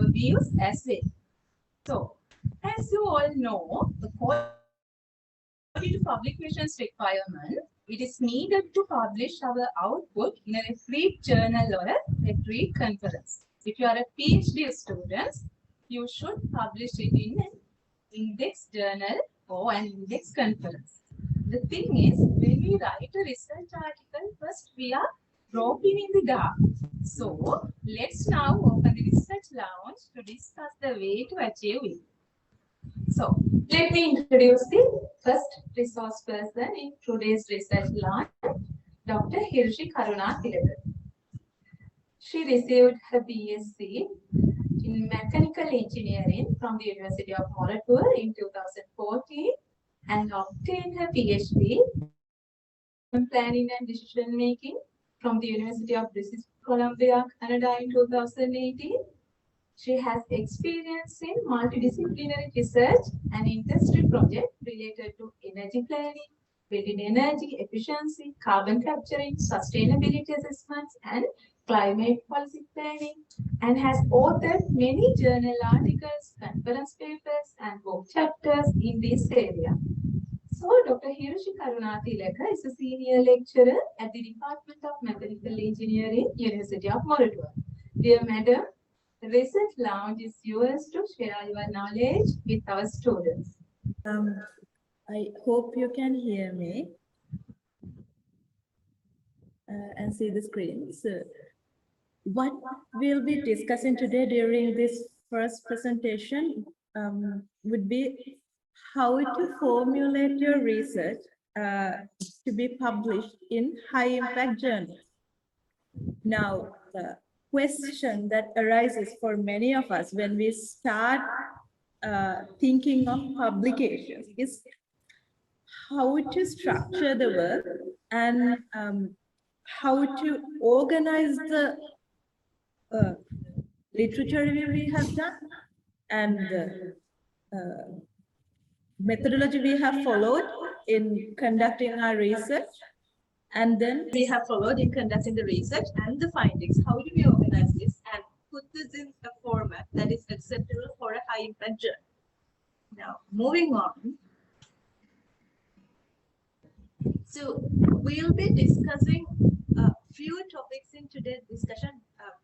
views as well. So, as you all know, according to publications requirement, it is needed to publish our output in a refereed journal or a refereed conference. If you are a PhD student, you should publish it in an index journal or an index conference. The thing is, when we write a research article, first we are groping in the dark. So, let's now open the research lounge to discuss the way to achieve it. So, let me introduce the first resource person in today's research launch, Dr. Hirshi Karuna Tilakar. She received her BSc in Mechanical Engineering from the University of Moratuwa in 2014 and obtained her PhD in Planning and Decision Making from the University of British Columbia, Canada in 2018. She has experience in multidisciplinary research and industry projects related to energy planning, building energy efficiency, carbon capturing, sustainability assessments, and climate policy planning, and has authored many journal articles, conference papers, and book chapters in this area. So, Dr. Hiroshi Karuna Tilakar is a senior lecturer at the Department of Mechanical Engineering, University of Moratuwa. Dear Madam, the research lounge is yours to share your knowledge with our students. I hope you can hear me and see the screen. So, what we'll be discussing today during this first presentation would be how to formulate your research to be published in high-impact journals. Now, the question that arises for many of us when we start thinking of publications is how to structure the work and how to organize the literature review we have done and the methodology we have followed in conducting our research, and then we have followed in conducting the research and the findings. How do we organize this and put this in a format that is acceptable for a high impact journal? Now, moving on. So, we'll be discussing a few topics in today's discussion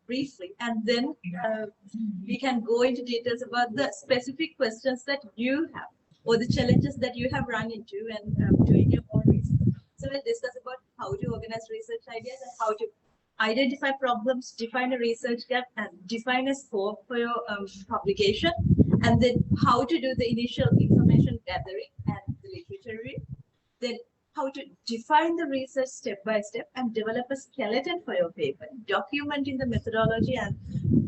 briefly, and then we can go into details about the specific questions that you have or the challenges that you have run into and doing your own research. So we'll discuss about how to organize research ideas and how to identify problems, define a research gap, and define a scope for your publication, and then how to do the initial information gathering and the literature review, then how to define the research step by step and develop a skeleton for your paper, documenting the methodology and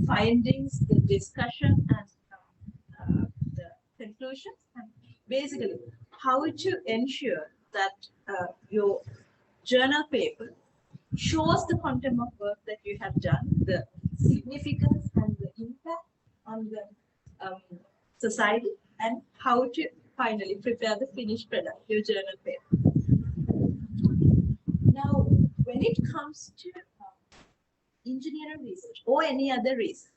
findings, the discussion, and the conclusions, and basically how to ensure that your journal paper shows the content of work that you have done, the significance and the impact on the society, and how to finally prepare the finished product, your journal paper. Now, when it comes to engineering research or any other research,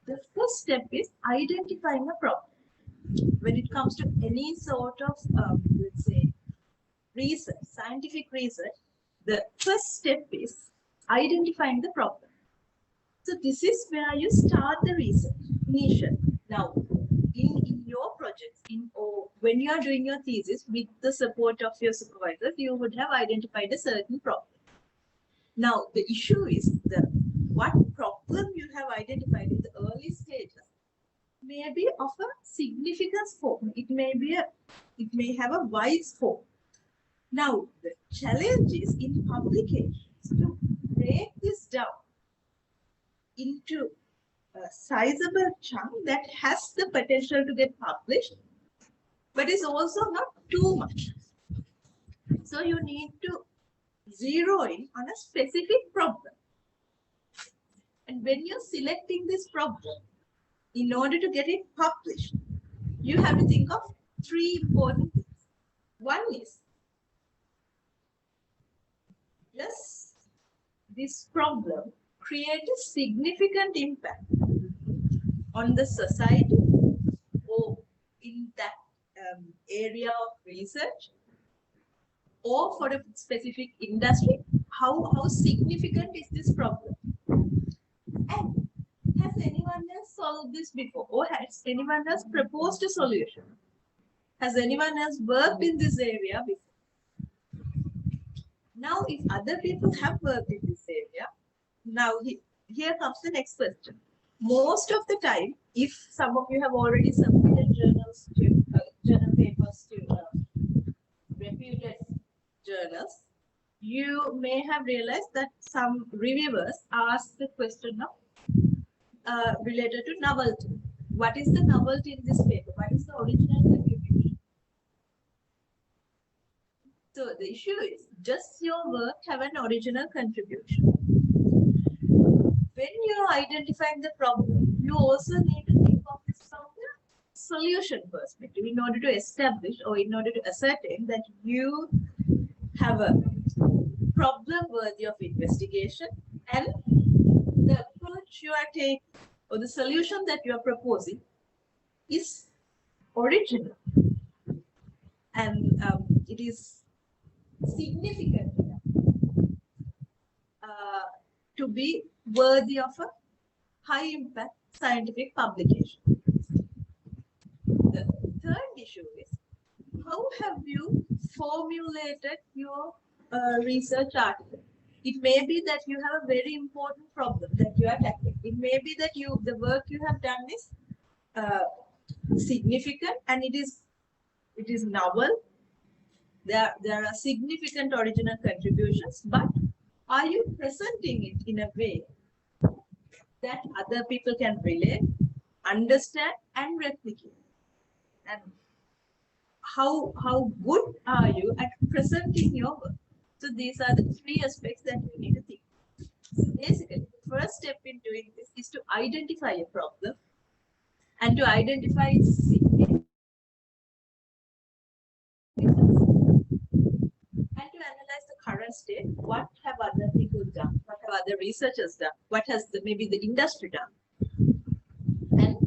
the first step is identifying a problem. When it comes to any sort of, let's say, research, scientific research, the first step is identifying the problem. So this is where you start the research initially. Now, in your projects, or when you are doing your thesis with the support of your supervisors, you would have identified a certain problem. Now, the issue is what problem you have identified in the early stages may be of a significant scope. It may have a wide scope. Now, the challenge is in publications to break this down into a sizable chunk that has the potential to get published, but is also not too much. So you need to zero in on a specific problem. And when you're selecting this problem, in order to get it published, you have to think of three important things. One is, does this problem create a significant impact on the society or in that area of research or for a specific industry? How significant is this problem? And has anyone else solved this before? Or has anyone else proposed a solution? Has anyone else worked in this area before? Now, if other people have worked in this area, now here comes the next question. Most of the time, if some of you have already submitted journal papers to reputed journals, you may have realized that some reviewers ask the question of related to novelty. What is the novelty in this paper? What is the original contribution? So the issue is, does your work have an original contribution? When you are identifying the problem, you also need to think of this from the solution perspective in order to establish or in order to ascertain that you have a problem worthy of investigation and the approach you are taking or the solution that you are proposing is original and it is significant enough to be worthy of a high impact scientific publication. The third issue is, how have you formulated your research article? It may be that you have a very important problem that you are tackling. It may be that the work you have done is significant and it is novel. There are significant original contributions, but are you presenting it in a way that other people can relate, understand, and replicate? And how good are you at presenting your work? So these are the three aspects that you need to think. So basically, the first step in doing this is to identify a problem and to identify its significance and to analyze the current state. What have other people done? What have other researchers done? What has maybe the industry done? And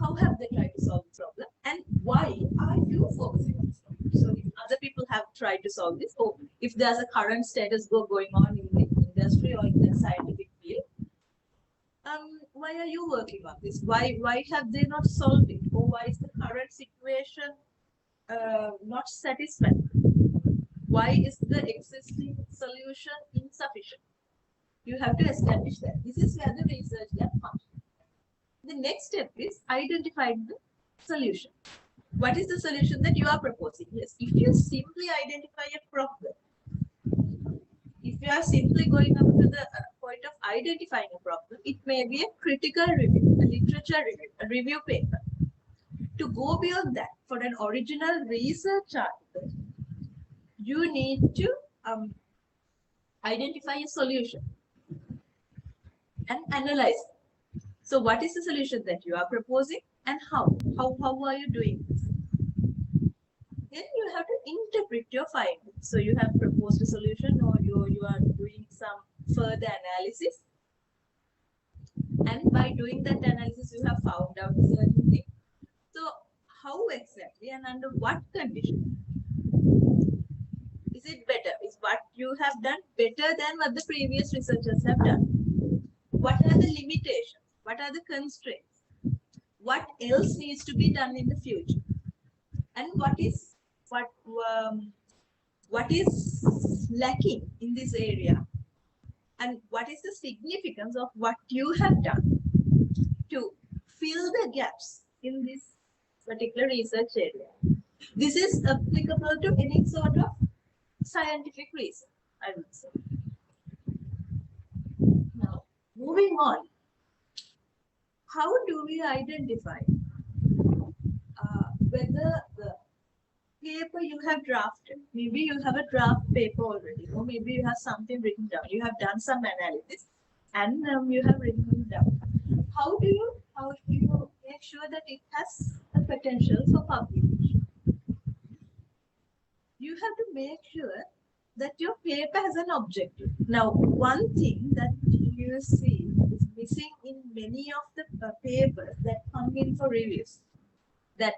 how have they tried to solve the problem? And why are you focusing on this problem? So if other people have tried to solve this, or if there's a current status quo going on in the industry or in the scientific field, why are you working on this? Why have they not solved it? Or why is the current situation not satisfactory? Why is the existing solution insufficient? You have to establish that. This is where the research gap comes. The next step is identifying the solution. What is the solution that you are proposing? Yes, if you simply identify a problem, if you are simply going up to the point of identifying a problem, it may be a critical review, a literature review, a review paper. To go beyond that, for an original research article, you need to identify a solution and analyze it. So what is the solution that you are proposing and how? How are you doing this? Then you have to interpret your findings. So you have proposed a solution or you are doing some further analysis. And by doing that analysis, you have found out certain things. So how exactly and under what condition? Is it better? Is what you have done better than what the previous researchers have done? What are the limitations? What are the constraints? What else needs to be done in the future? And what is lacking in this area? And what is the significance of what you have done to fill the gaps in this particular research area? This is applicable to any sort of scientific research, I would say. Now, moving on, how do we identify whether the paper you have drafted, maybe you have a draft paper already, or maybe you have something written down, you have done some analysis and you have written it down. How do you make sure that it has a potential for publication? You have to make sure that your paper has an objective. Now, one thing that you see is missing in many of the papers that come in for reviews that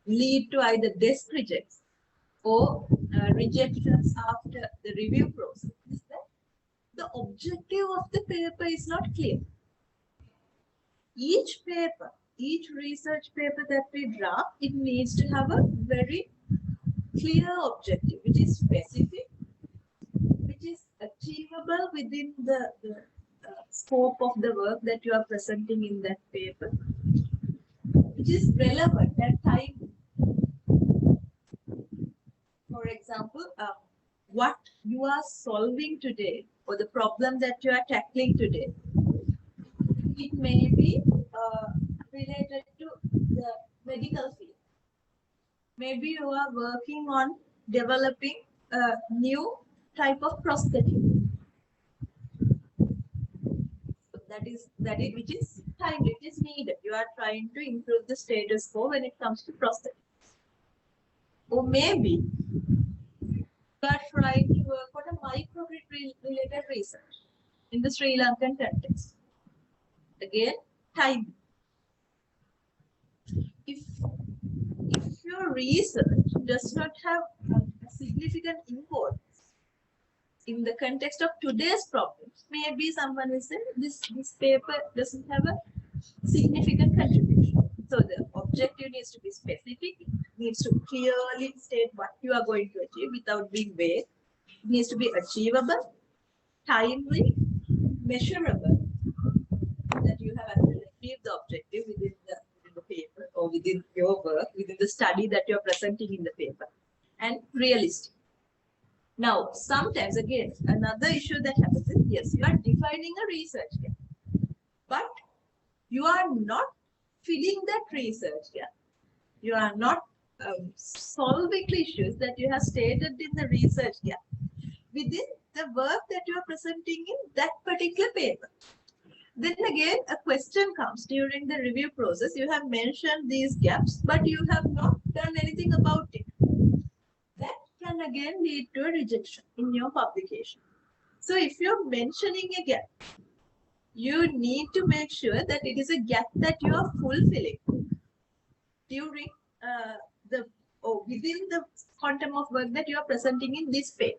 lead to either desk rejects or rejections after the review process is that the objective of the paper is not clear. Each paper, each research paper that we draft, it needs to have a very clear objective, which is specific, which is achievable within the scope of the work that you are presenting in that paper, which is relevant and timely. For example, what you are solving today or the problem that you are tackling today, it may be related to the medical field. Maybe you are working on developing a new type of prosthetic. That is which is timely, it is needed. You are trying to improve the status quo when it comes to prosthetics. Or maybe you are trying to work on a microgrid related research in the Sri Lankan context. Again, time. If your research does not have a significant importance in the context of today's problems, maybe someone will say this paper doesn't have a significant contribution. So the objective needs to be specific, it needs to clearly state what you are going to achieve without being vague. It needs to be achievable, timely, measurable, that you have actually achieved the objective within the paper or within your work, within the study that you're presenting in the paper, and realistic. Now, sometimes again, another issue that happens is, yes, you are defining a research gap, but you are not filling that research gap. You are not solving the issues that you have stated in the research gap within the work that you are presenting in that particular paper. Then again, a question comes during the review process. You have mentioned these gaps, but you have not done anything about it. That can again lead to a rejection in your publication. So if you're mentioning a gap, you need to make sure that it is a gap that you are fulfilling during within the quantum of work that you are presenting in this paper.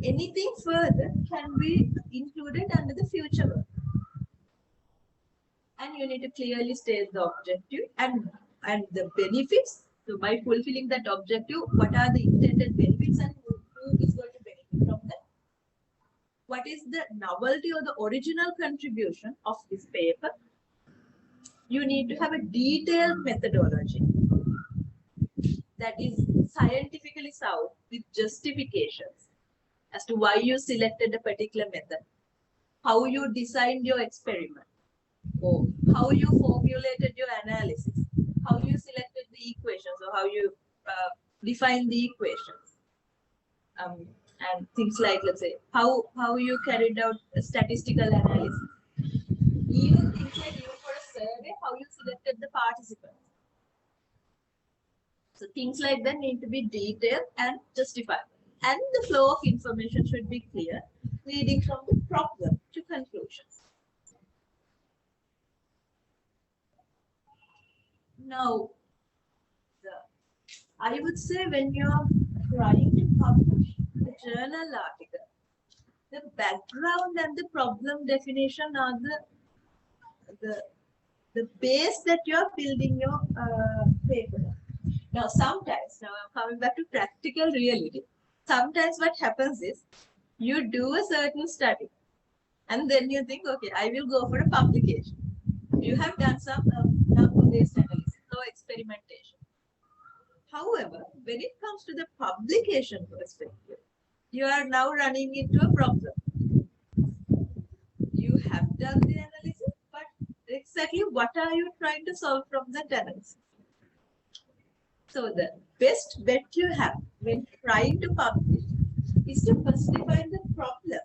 Anything further can be included under the future work. And you need to clearly state the objective and the benefits. So by fulfilling that objective, what are the intended benefits and who is going to benefit from that? What is the novelty or the original contribution of this paper? You need to have a detailed methodology that is scientifically sound with justifications as to why you selected a particular method, how you designed your experiment, or how you formulated your analysis, how you selected the equations, or how you defined the equations, and things like, let's say, how you carried out a statistical analysis. Even things like, even for a survey, how you selected the participants. So things like that need to be detailed and justifiable. And the flow of information should be clear, leading from the problem to conclusions. Now, I would say when you're trying to publish a journal article, the background and the problem definition are the base that you're building your paper. Now, sometimes, now I'm coming back to practical reality. Sometimes what happens is you do a certain study and then you think, okay, I will go for a publication. You have done some number-based analysis or experimentation. However, when it comes to the publication perspective, you are now running into a problem. You have done the analysis, but exactly what are you trying to solve from that analysis? So the best bet you have when trying to publish is to first define the problem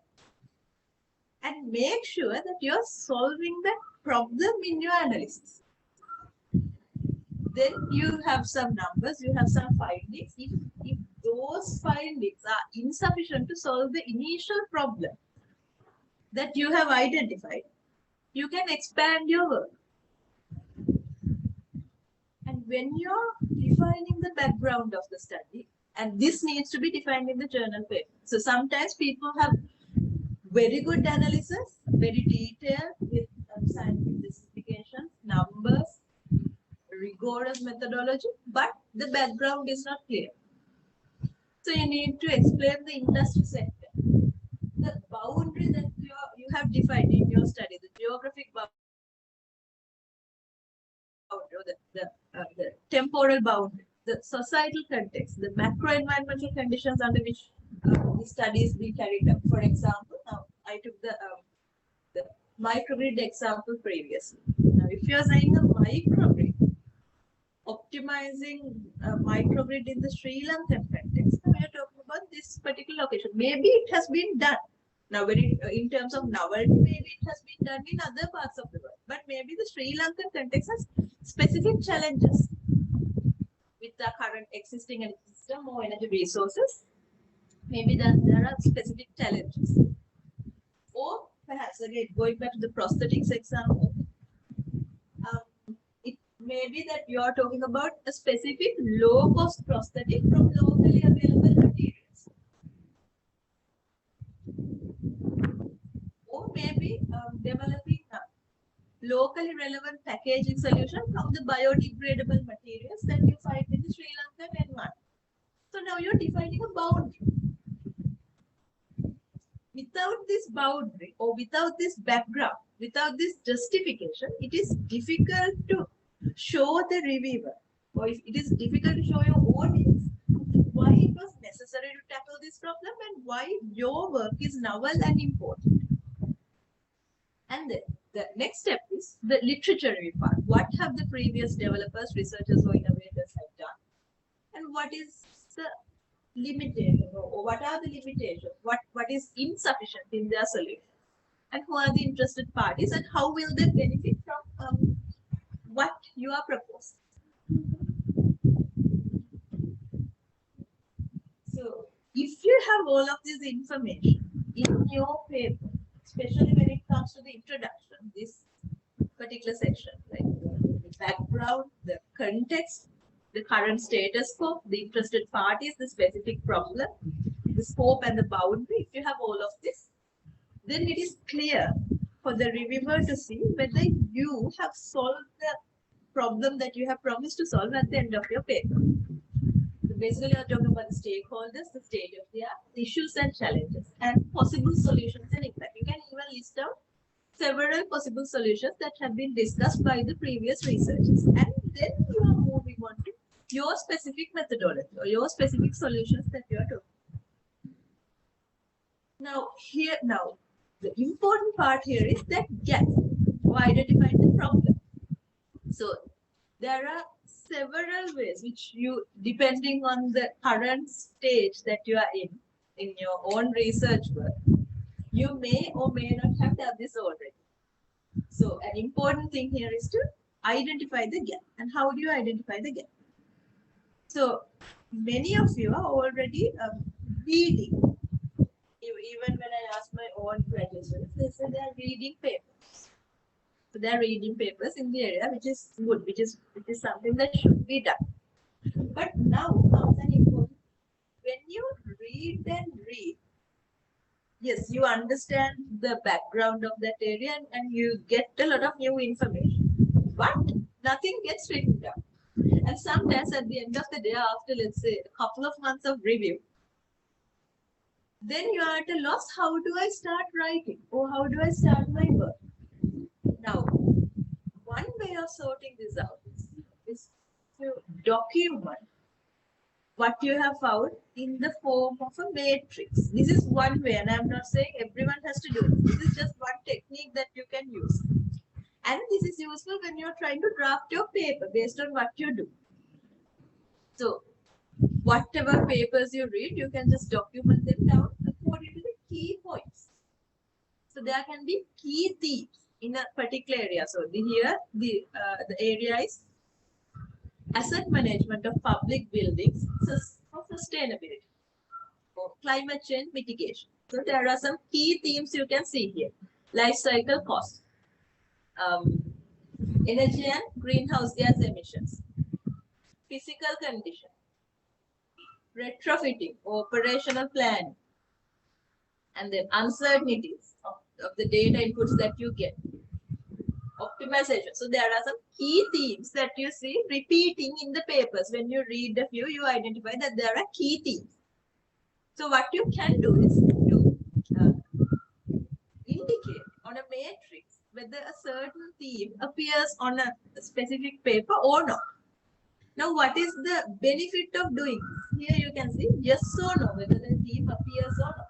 and make sure that you're solving that problem in your analysis. Then you have some numbers, you have some findings. If those findings are insufficient to solve the initial problem, that you have identified, you can expand your work. And when you're defining the background of the study, and this needs to be defined in the journal paper. So sometimes people have very good analysis, very detailed with scientific justifications, numbers, rigorous methodology, but the background is not clear. So you need to explain the industry sector, the boundary that you have defined in your study, the geographic boundary, or the temporal boundary, the societal context, the macro-environmental conditions under which the study is being carried out. For example, now I took the microgrid example previously. Now, if you are saying a microgrid, optimizing a microgrid in the Sri Lankan context, now we are talking about this particular location. Maybe it has been done. Now, in terms of novelty, maybe it has been done in other parts of the world. But maybe the Sri Lankan context has specific challenges with the current existing energy system or energy resources. Maybe there are specific challenges. Or perhaps, again, going back to the prosthetics example, it may be that you are talking about a specific low-cost prosthetic from locally available materials. Or maybe developing a locally relevant packaging solution from the biodegradable materials that you find in the Sri Lankan environment. So now you're defining a boundary. Without this boundary or without this background, without this justification, it is difficult to show the reviewer, or if it is difficult to show your audience why it was necessary to tackle this problem and why your work is novel and important. And then the next step is the literature review part. What have the previous developers, researchers, or innovators have done? And what is the limitation, or what are the limitations? What is insufficient in their solution? And who are the interested parties, and how will they benefit from what you are proposing? So, if you have all of this information in your paper, especially when it comes to the introduction, this particular section, like the background, the context, the current status quo, the interested parties, the specific problem, the scope and the boundary, if you have all of this, then it is clear for the reviewer to see whether you have solved the problem that you have promised to solve at the end of your paper. So basically, you're talking about the stakeholders, the state of the art, issues and challenges, and possible solutions and impact. You can even list down several possible solutions that have been discussed by the previous researchers. And then you are moving on to your specific methodology or your specific solutions that you are talking. Now, the important part here is that gap or identifying the problem. So there are several ways which you, depending on the current stage that you are in your own research work, you may or may not have done this already. So an important thing here is to identify the gap. And how do you identify the gap? So many of you are already reading. Even when I ask my own graduates, they say they are reading papers. So they are reading papers in the area, which is good, which is something that should be done. But now comes an important. When you read and read, yes, you understand the background of that area and you get a lot of new information. But nothing gets written down. And sometimes at the end of the day, after let's say a couple of months of review, then you are at a loss. How do I start writing, or how do I start my work? Now, one way of sorting this out is to document what you have found in the form of a matrix. This is one way, and I'm not saying everyone has to do it. This is just one technique that you can use. And this is useful when you're trying to draft your paper based on what you do. So, whatever papers you read, you can just document them down according to the key points. So there can be key themes in a particular area. So here the area is asset management of public buildings for sustainability or climate change mitigation. So there are some key themes you can see here. Life cycle cost, energy and greenhouse gas emissions, physical condition, retrofitting, operational planning, and then uncertainties of the data inputs that you get. Optimization. So there are some key themes that you see repeating in the papers. When you read a few, you identify that there are key themes. So what you can do is to indicate on a matrix whether a certain theme appears on a specific paper or not. Now, what is the benefit of doing this? Here you can see yes or no, whether the theme appears or not.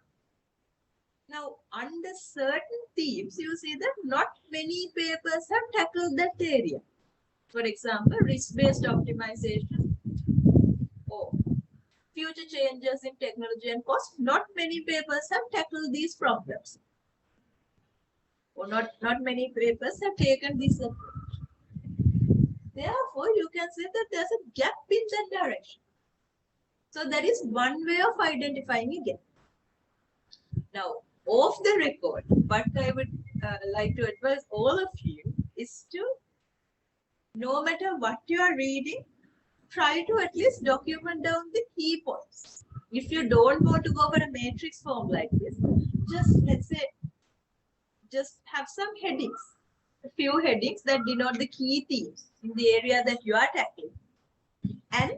Now, under certain themes, you see that not many papers have tackled that area. For example, risk-based optimization or future changes in technology and cost. Not many papers have tackled these problems. Or not many papers have taken this approach. Therefore, you can say that there's a gap in that direction. So that is one way of identifying a gap. Now, off the record, what I would like to advise all of you is to, no matter what you are reading, try to at least document down the key points. If you don't want to go for a matrix form like this, just let's say, just have some headings, a few headings that denote the key themes in the area that you are tackling, and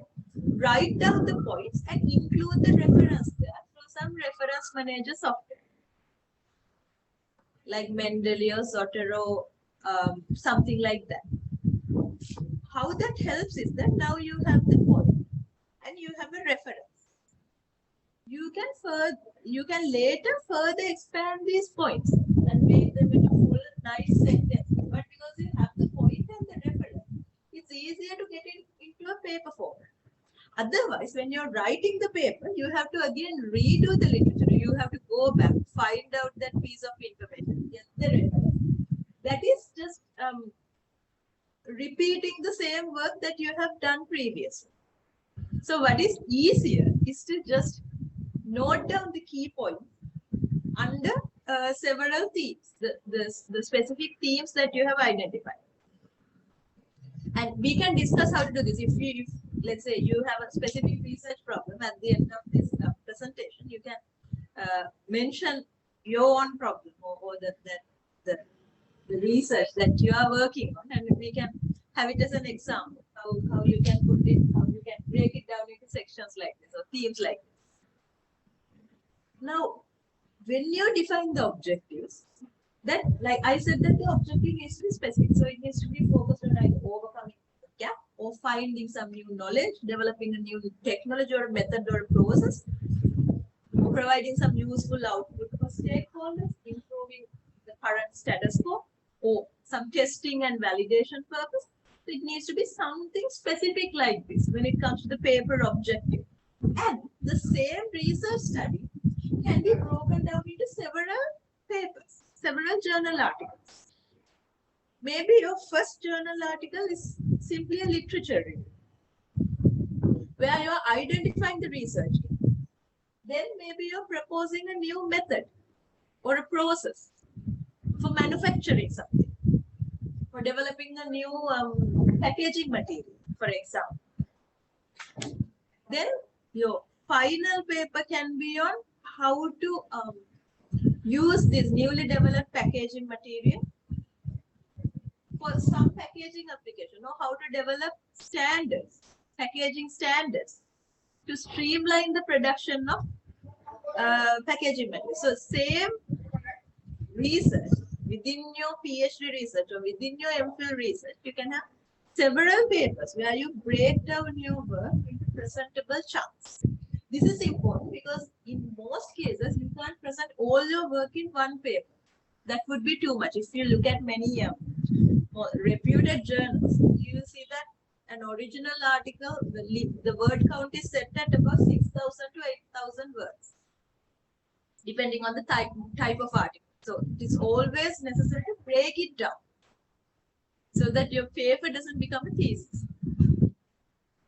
write down the points and include the reference there through some reference manager software like Mendeley or Zotero, something like that. How that helps is that now you have the point and you have a reference. You can later further expand these points and make them into full nice sentence. But because you have the point and the reference, it's easier to get it into a paper form. Otherwise, when you're writing the paper, you have to again redo the literature. You have to go back, find out that piece of information, get the reference. That is just repeating the same work that you have done previously. So what is easier is to just note down the key points under several themes, the specific themes that you have identified. And we can discuss how to do this. If let's say you have a specific research problem at the end of this presentation, you can mention your own problem or the research that you are working on, and we can have it as an example, how you can put it, how you can break it down into sections like this or themes like this. Now, when you define the objectives, that, like I said, that the objective needs to be specific. So it needs to be focused on either overcoming the gap or finding some new knowledge, developing a new technology or method or process, providing some useful output for stakeholders, improving the current status quo, or some testing and validation purpose. So it needs to be something specific like this when it comes to the paper objective. And the same research study can be broken down into several papers, several journal articles. Maybe your first journal article is simply a literature review, where you are identifying the research. Then maybe you're proposing a new method or a process for manufacturing something, for developing a new packaging material, for example. Then your final paper can be on how to use this newly developed packaging material for some packaging application, or how to develop standards, packaging standards to streamline the production of packaging material. So same research within your PhD research or within your MPhil research, you can have several papers where you break down your work into presentable chunks. This is important because in most cases, you can't present all your work in one paper. That would be too much. If you look at many reputed journals, you will see that an original article, the word count is set at about 6,000 to 8,000 words, depending on the type of article. So it is always necessary to break it down so that your paper doesn't become a thesis.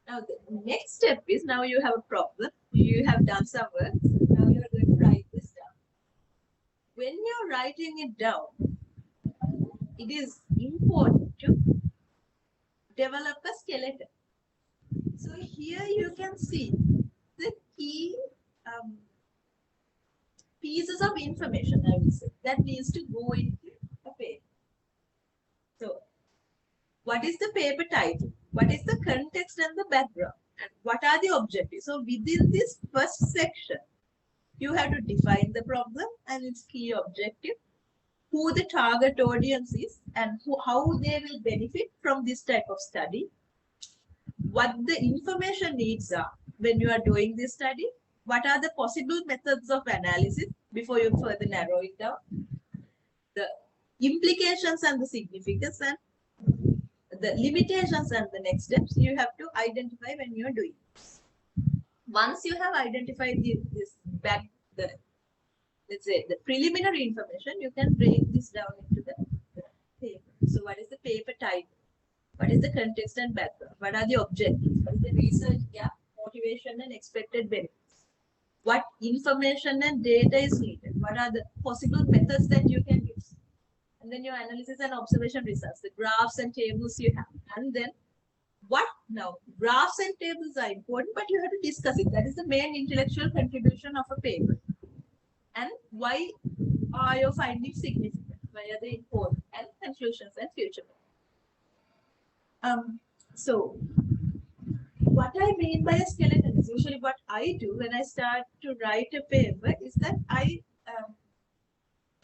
Now the next step is, now you have a problem, you have done some work, so now you are going to write this down. when you're writing it down, it is important to develop a skeleton. So here you can see the key pieces of information, I would say, that needs to go into a paper. So what is the paper title? What is the context and the background? And what are the objectives? So within this first section, you have to define the problem and its key objective, who the target audience is, and how they will benefit from this type of study, what the information needs are when you are doing this study, what are the possible methods of analysis before you further narrow it down, the implications and the significance, and the limitations and the next steps you have to identify when you are doing this. Once you have identified let's say the preliminary information, you can break this down into the paper. So what is the paper title? What is the context and background? What are the objectives? What is the research gap, motivation and expected benefits? What information and data is needed? What are the possible methods that you can use? And then your analysis and observation results, the graphs and tables you have. And then what now? Graphs and tables are important, but you have to discuss it. That is the main intellectual contribution of a paper. And why are your findings significant? Why are they important? And conclusions and future. So what I mean by a skeleton is usually what I do when I start to write a paper is that I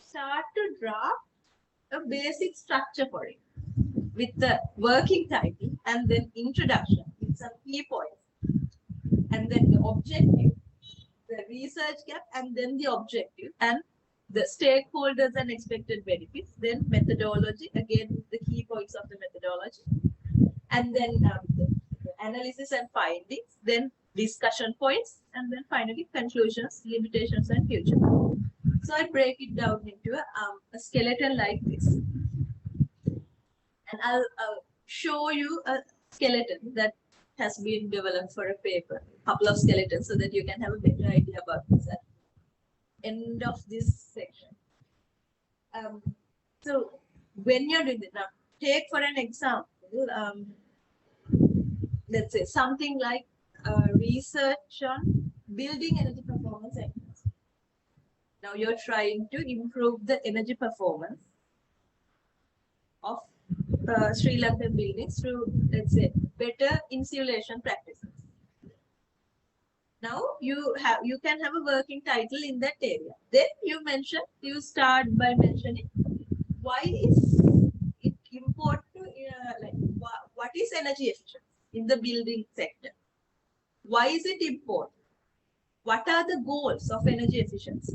start to draft a basic structure for it with the working title and then introduction with some key points, and then the objective, the research gap, and then the objective and the stakeholders and expected benefits, then methodology, again the key points of the methodology, and then the analysis and findings, then discussion points, and then finally conclusions, limitations, and future. So I break it down into a skeleton like this. And I'll show you a skeleton that has been developed for a paper, a couple of skeletons, so that you can have a better idea about this at the end of this section. So when you're doing it, now take for an example, let's say something like research on building energy performance engines. Now you're trying to improve the energy performance of Sri Lankan buildings through, let's say, better insulation practices. Now you can have a working title in that area. Then you start by mentioning why is it important to what is energy efficiency in the building sector? Why is it important? What are the goals of energy efficiency?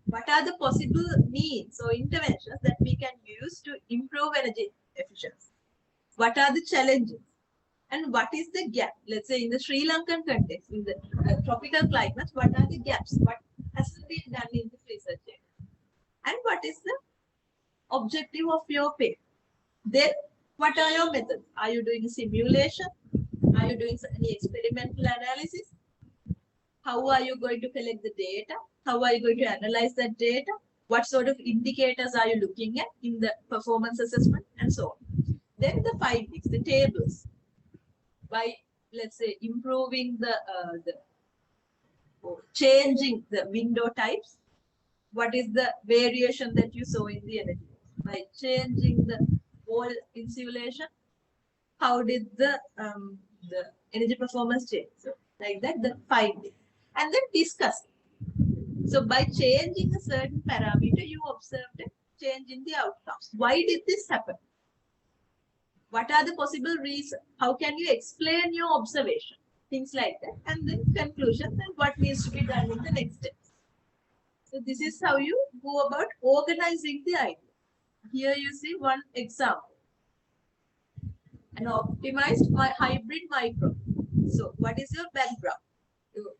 What are the possible means or interventions that we can use to improve energy efficiency? What are the challenges? And what is the gap? Let's say in the Sri Lankan context, in the tropical climates, what are the gaps? What hasn't been done in this research area? And what is the objective of your paper? Then what are your methods? Are you doing a simulation? Are you doing any experimental analysis? How are you going to collect the data? How are you going to analyze that data? What sort of indicators are you looking at in the performance assessment and so on? Then the findings, the tables. By, let's say, improving changing the window types, what is the variation that you saw in the energy? By changing the wall insulation, how did the energy performance change? So like that, the finding, and then discuss it. So by changing a certain parameter, you observed a change in the outcomes. Why did this happen? What are the possible reasons? How can you explain your observation? Things like that. And then conclusions and what needs to be done in the next steps. So this is how you go about organizing the idea. Here you see one example. An optimized hybrid micro. So what is your background? You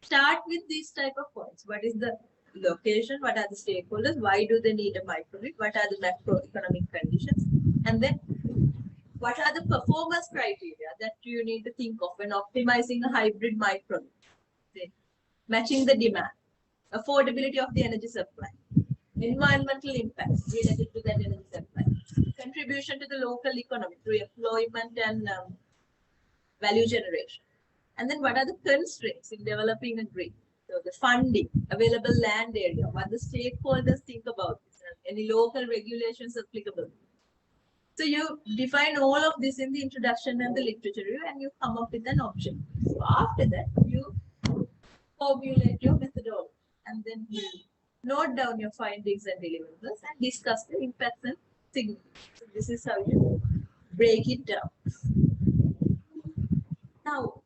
start with these type of points. What is the location? What are the stakeholders? Why do they need a microgrid? What are the macroeconomic conditions? And then what are the performance criteria that you need to think of when optimizing a hybrid microgrid? Matching the demand, affordability of the energy supply, environmental impacts related to that energy supply, contribution to the local economy through employment and value generation. And then what are the constraints in developing a grid? So the funding, available land area, what the stakeholders think about this, and any local regulations applicable. So you define all of this in the introduction and the literature review, and you come up with an option. So after that, you formulate your methodology, and then you note down your findings and deliverables and discuss the impacts and significance. So this is how you break it down. Now,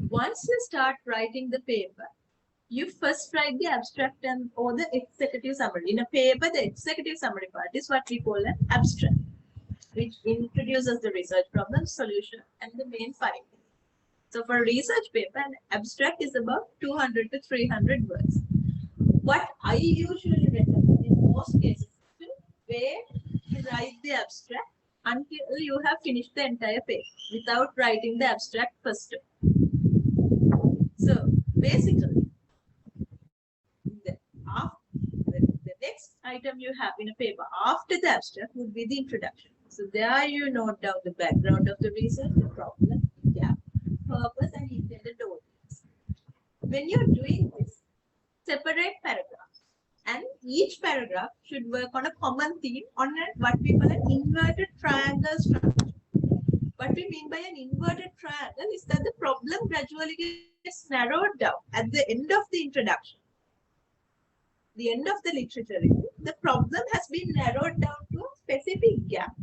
once you start writing the paper, you first write the abstract and or the executive summary. In a paper, the executive summary part is what we call an abstract, which introduces the research problem, solution, and the main findings. So for a research paper, an abstract is about 200 to 300 words. What I usually recommend in most cases is to wait to write the abstract until you have finished the entire page without writing the abstract first. So basically, the next item you have in a paper after the abstract would be the introduction. So there you note down the background of the research, the problem, gap, purpose, and intended audience. When you're doing this, separate paragraphs, and each paragraph should work on a common theme on what we call an inverted triangle structure. What we mean by an inverted triangle is that the problem gradually gets narrowed down at the end of the introduction. The end of the literature review, the problem has been narrowed down to a specific gap,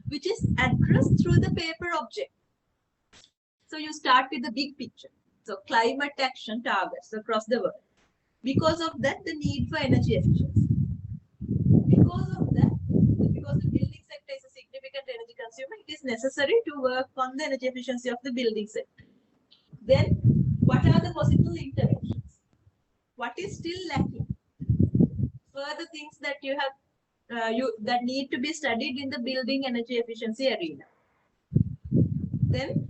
which is addressed through the paper object. So you start with the big picture. So climate action targets across the world. Because of that, the need for energy efficiency. Because of that, because the building sector is a significant energy consumer, it is necessary to work on the energy efficiency of the building sector. Then, what are the possible interventions? What is still lacking? Further things that you have that need to be studied in the building energy efficiency arena. Then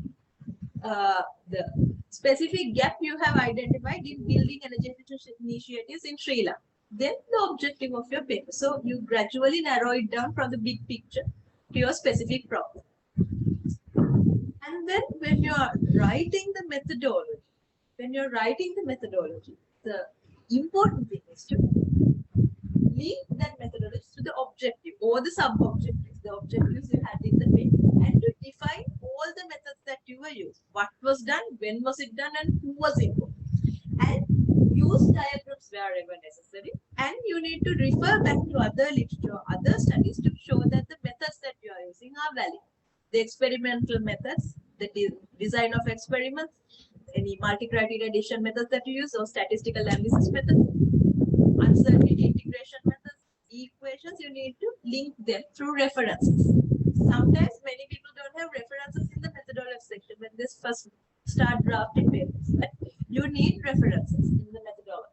the specific gap you have identified in building energy efficiency initiatives in Sri Lanka. Then the objective of your paper. So you gradually narrow it down from the big picture to your specific problem. And then when you are writing the methodology, the important thing is to link that methodology to the objective or the sub-objectives, the objectives you had in the paper, and to define all the methods that you were used. What was done, when was it done, and who was involved. And use diagrams wherever necessary. And you need to refer back to other literature, other studies to show that the methods that you are using are valid. The experimental methods, the design of experiments, any multi-criteria addition methods that you use, or statistical analysis methods, uncertainty integration methods, equations, you need to link them through references. Sometimes many people don't have references in the methodology section when they first start drafting papers, but you need references in the methodology.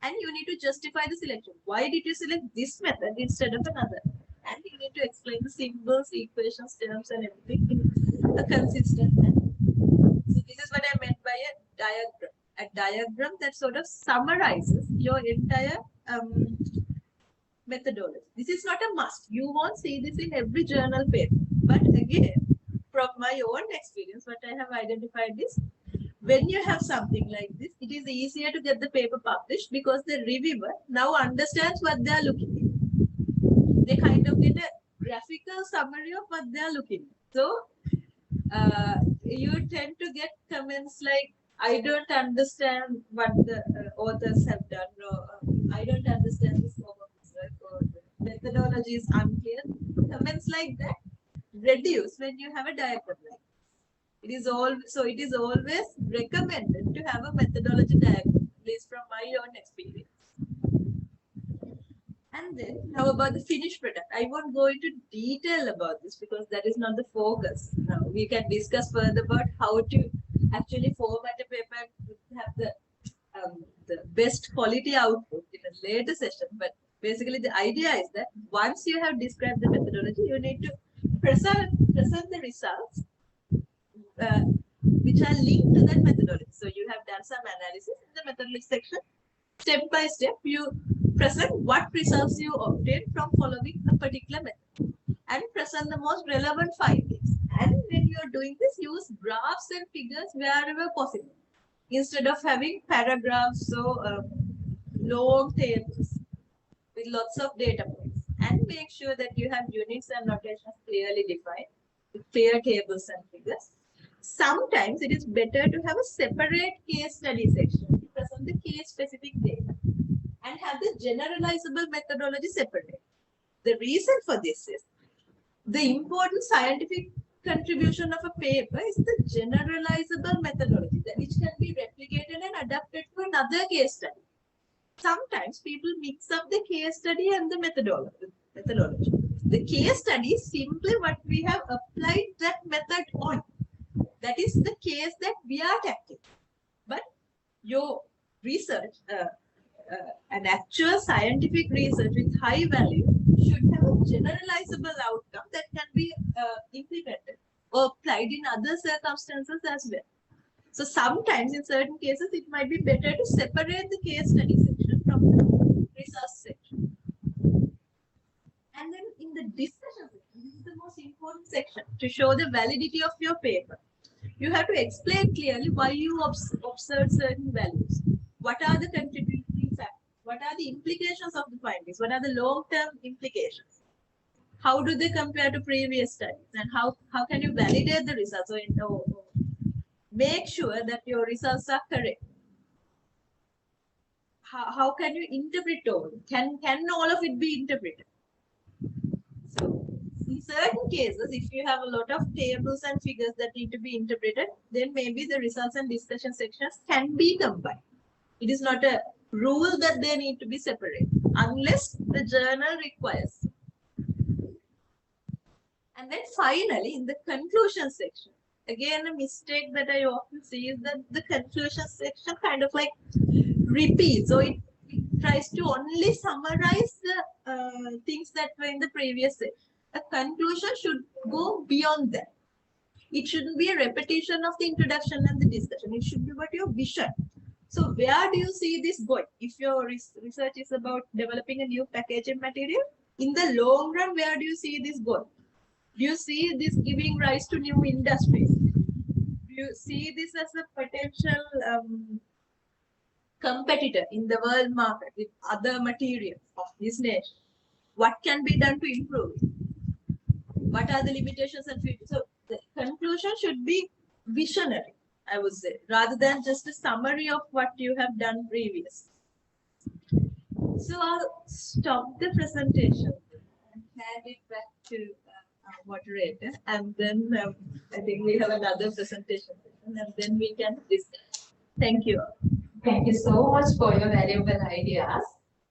And you need to justify the selection. Why did you select this method instead of another? And you need to explain the symbols, equations, terms, and everything in a consistent manner. So this is what I meant by a diagram. A diagram that sort of summarizes your entire methodology. This is not a must. You won't see this in every journal paper. But again, from my own experience, what I have identified is when you have something like this, it is easier to get the paper published because the reviewer now understands what they are looking at. They kind of get a graphical summary of what they are looking at. So you tend to get comments like, I don't understand what the authors have done, or I don't understand the scope of this work, or the methodology is unclear. Comments like that reduce when you have a diagram like it is always recommended to have a methodology diagram, at least from my own experience. And then now about the finished product. I won't go into detail about this because that is not the focus. Now we can discuss further about how to actually format a paper and have the best quality output in a later session. But basically the idea is that once you have described the methodology, you need to present the results which are linked to that methodology. So you have done some analysis in the methodology section. Step by step, you present what results you obtained from following a particular method and present the most relevant findings. And when you're doing this, use graphs and figures wherever possible instead of having paragraphs or long tables with lots of data points. And make sure that you have units and notations clearly defined with clear tables and figures. Sometimes it is better to have a separate case study section to present the case specific data and have the generalizable methodology separate. The reason for this is the important scientific contribution of a paper is the generalizable methodology that which can be replicated and adapted to another case study. Sometimes people mix up the case study and the methodology. The case study is simply what we have applied that method on. That is the case that we are tackling. But your research, an actual scientific research with high value should have a generalizable outcome that can be implemented or applied in other circumstances as well. So sometimes in certain cases, it might be better to separate the case study section from the research section. And then in the discussion section, this is the most important section to show the validity of your paper. You have to explain clearly why you observe certain values. What are the contributing factors? What are the implications of the findings? What are the long-term implications? How do they compare to previous studies? And how can you validate the results or make sure that your results are correct? How can you interpret all? Can all of it be interpreted? So in certain cases, if you have a lot of tables and figures that need to be interpreted, then maybe the results and discussion sections can be combined. It is not a rule that they need to be separated unless the journal requires. And then finally, in the conclusion section, again, a mistake that I often see is that the conclusion section kind of like repeats, so it tries to only summarize the things that were in the previous section. A conclusion should go beyond that. It shouldn't be a repetition of the introduction and the discussion. It should be about your vision. So where do you see this going? If your research is about developing a new packaging material, in the long run, where do you see this going? Do you see this giving rise to new industries? Do you see this as a potential competitor in the world market with other materials of this nature? What can be done to improve it? What are the limitations and features? So the conclusion should be visionary, I would say, rather than just a summary of what you have done previous. So I'll stop the presentation and hand it back to our moderator, and then I think we have another presentation session, and then we can discuss. Thank you. Thank you so much for your valuable ideas.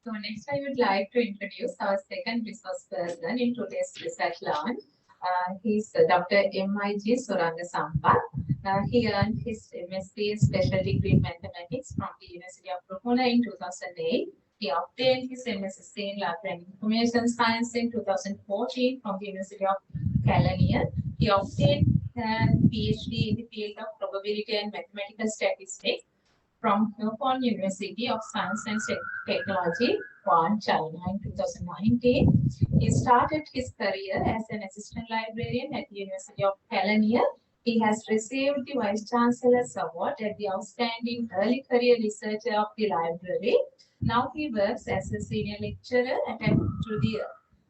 So next I would like to introduce our second resource person in today's research launch. He's Dr. M.I.G. Suranga Sampath. He earned his MSc in Special Degree in Mathematics from the University of Ruhuna in 2008. He obtained his MSc in Library and Information Science in 2014 from the University of Kelaniya. He obtained a PhD in the field of probability and mathematical statistics from Huifeng University of Science and Technology, Wuhan, China in 2019. He started his career as an assistant librarian at the University of Kelaniya. He has received the Vice Chancellor's Award at the Outstanding Early Career Researcher of the Library. Now he works as a senior lecturer to the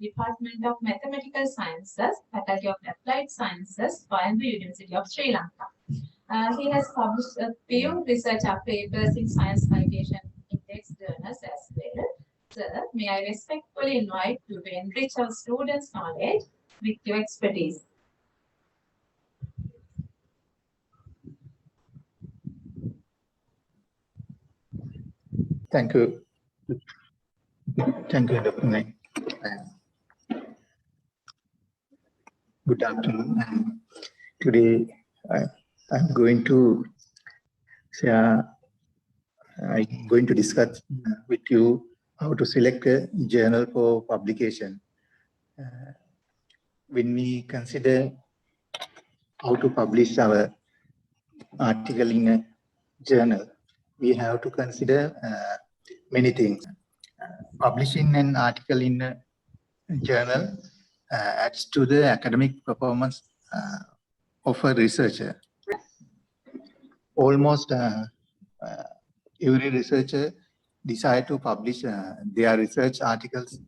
Department of Mathematical Sciences, Faculty of Applied Sciences, Koyambe University of Sri Lanka. He has published a few research papers in Science Citation Index journals as well. Sir, may I respectfully invite you to enrich our students' knowledge with your expertise. Thank you. Thank you, Dr. Naik. Good afternoon. Today, I'm going to share, I'm going to discuss with you how to select a journal for publication. When we consider how to publish our article in a journal, we have to consider many things. publishing an article in a journal adds to the academic performance of a researcher. Almost every researcher desire to publish their research articles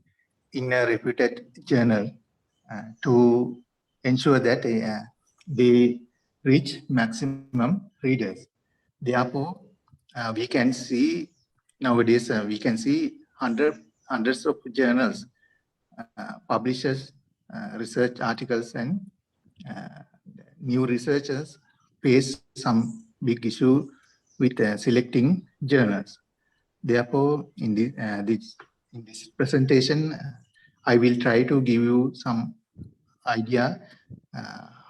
in a reputed journal to ensure that they reach maximum readers. Therefore, we can see nowadays, we can see hundreds of journals publishes research articles, and new researchers face some big issue with selecting journals. Therefore, in this presentation, I will try to give you some idea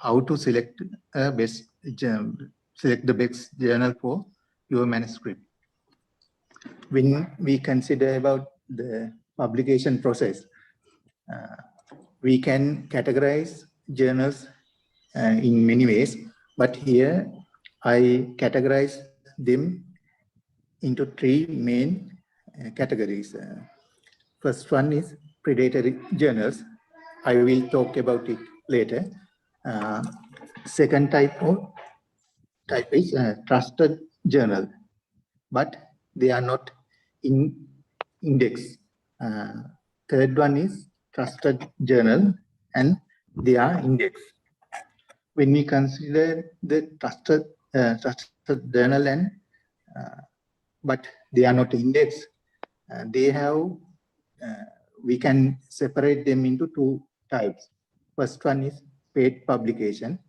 how to select the best journal for your manuscript. When we consider about the publication process, we can categorize journals in many ways, but here I categorize them into three main categories. First one is predatory journals. I will talk about it later. Second type is trusted journal, but they are not in index. Third one is trusted journal, and they are indexed. When we consider the trusted journal and but they are not indexed, they have we can separate them into two types. First one is paid publication.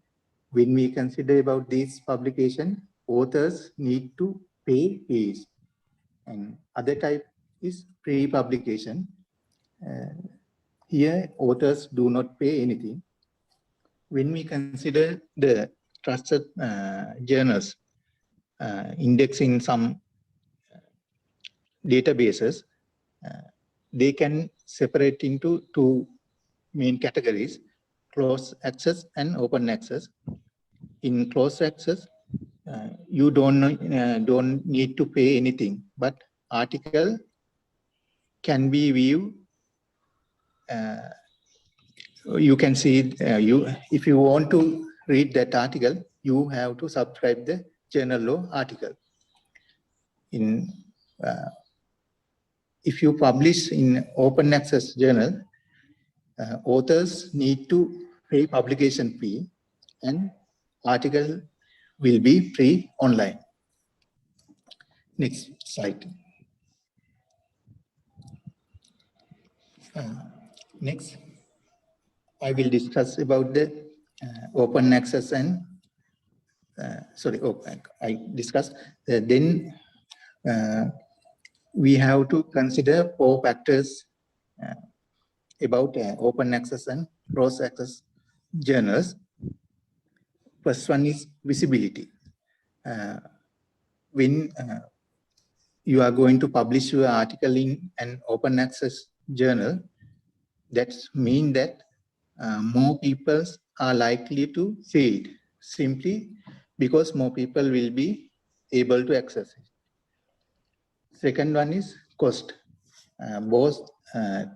When we consider about this publication, authors need to pay fees. And other type is pre-publication. Here, authors do not pay anything. When we consider the trusted journals indexed in some databases, they can separate into two main categories: closed access and open access. In closed access, you don't need to pay anything, but article can be viewed. You can see if you want to read that article, you have to subscribe the journal law article. If you publish in open access journal, authors need to pay publication fee, and article will be free online. Next slide. Next, I will discuss about the open access and I discuss. Then we have to consider 4 factors about open access and closed access journals. First one is visibility. When you are going to publish your article in an open access journal, that means that more people are likely to see it, simply because more people will be able to access it. Second one is cost. Both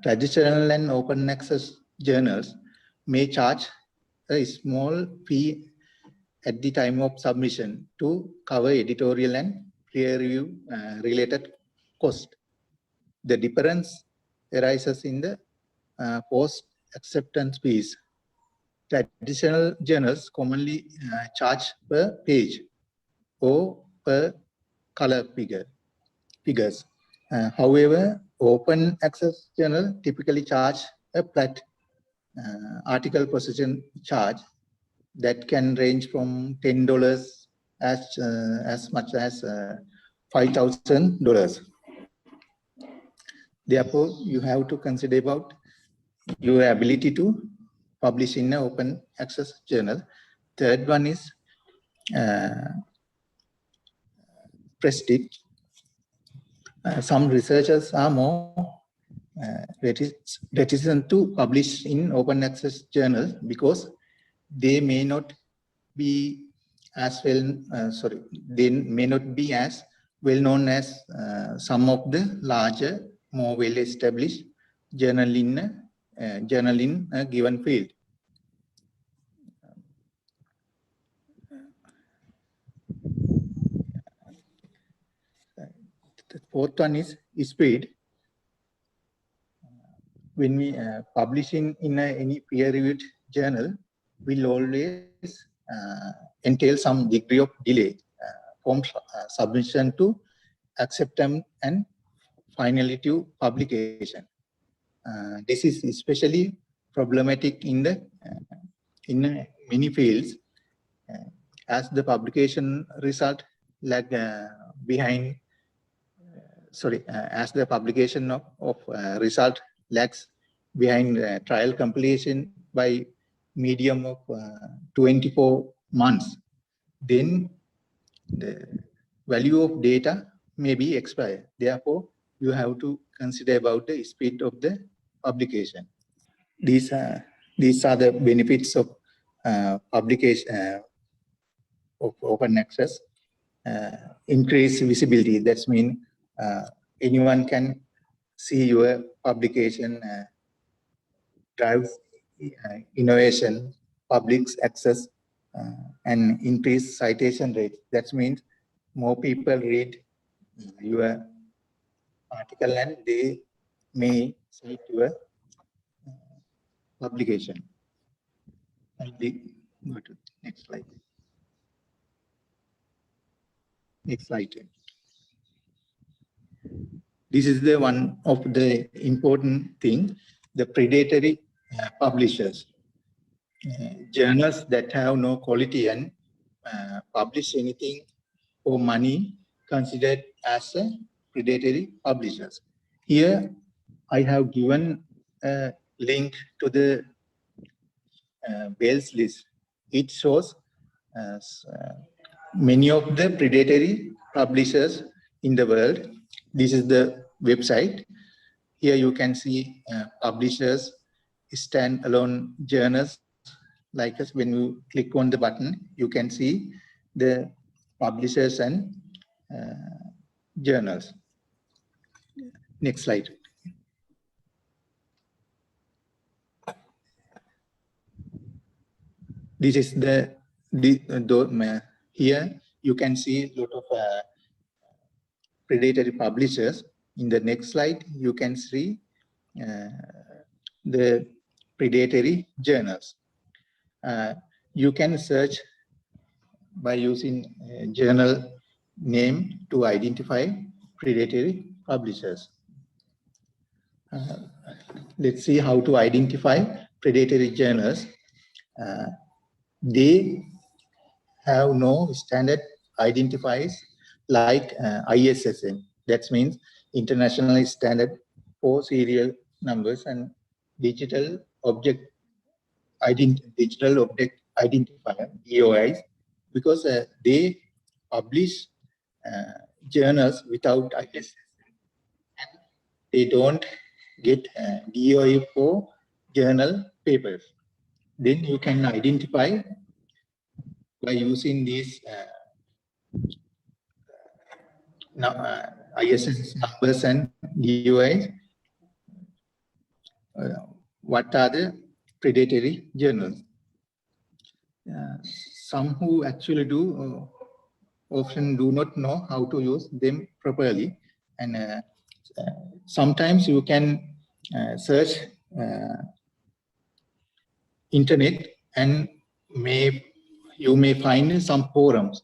traditional and open access journals may charge a small fee at the time of submission to cover editorial and peer review related cost. The difference arises in the post acceptance fees. Traditional journals commonly charge per page or per color figures. However, open access journal typically charge a flat article position charge that can range from $10 as much as $5,000. Therefore, you have to consider about your ability to publish in an open access journal. Third one is prestige. Some researchers are more reticent to publish in open access journals because they may not be as well. They may not be as well known as some of the larger more well-established journal in a given field. The fourth one is speed. When we publishing in any peer-reviewed journal, will always entail some degree of delay from submission to acceptance and finally to publication. This is especially problematic in many fields, as the publication result lag behind. As the publication of result lags behind trial completion by medium of 24 months, then the value of data may be expired. Therefore, you have to consider about the speed of the publication. These are the benefits of publication of open access. Increase visibility. That means anyone can see your publication, drives innovation, public access, and increase citation rate. That means more people read your article and they may cite your publication. I'll go to next slide. Next slide. This is the one of the important thing, the predatory publishers. Journals that have no quality and publish anything for money considered as a predatory publishers. Here I have given a link to the Bell's list. It shows many of the predatory publishers in the world. This is the website. Here you can see publishers, stand-alone journals. Like us, when you click on the button, you can see the publishers and journals. Next slide. This is here you can see a lot of predatory publishers. In the next slide, you can see the predatory journals. You can search by using journal name to identify predatory publishers. Let's see how to identify predatory journals. They have no standard identifiers like ISSN. That means International Standard for Serial Numbers and Digital Object Identifier, DOIs, because they publish journals without ISSN. They don't get DOI for journal papers. Then you can identify by using these ISSN numbers and DOIs. What are the predatory journals? Some who actually do often do not know how to use them properly, and sometimes you can search internet and you may find some forums.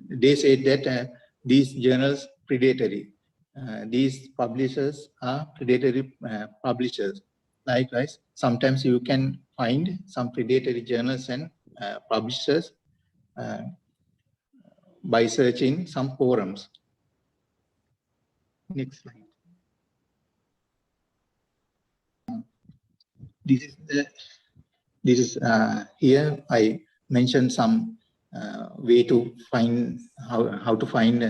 They say that these journals predatory. These publishers are predatory publishers. Likewise, sometimes you can find some predatory journals and publishers by searching some forums. Next slide. This is here I mentioned some way to find how to find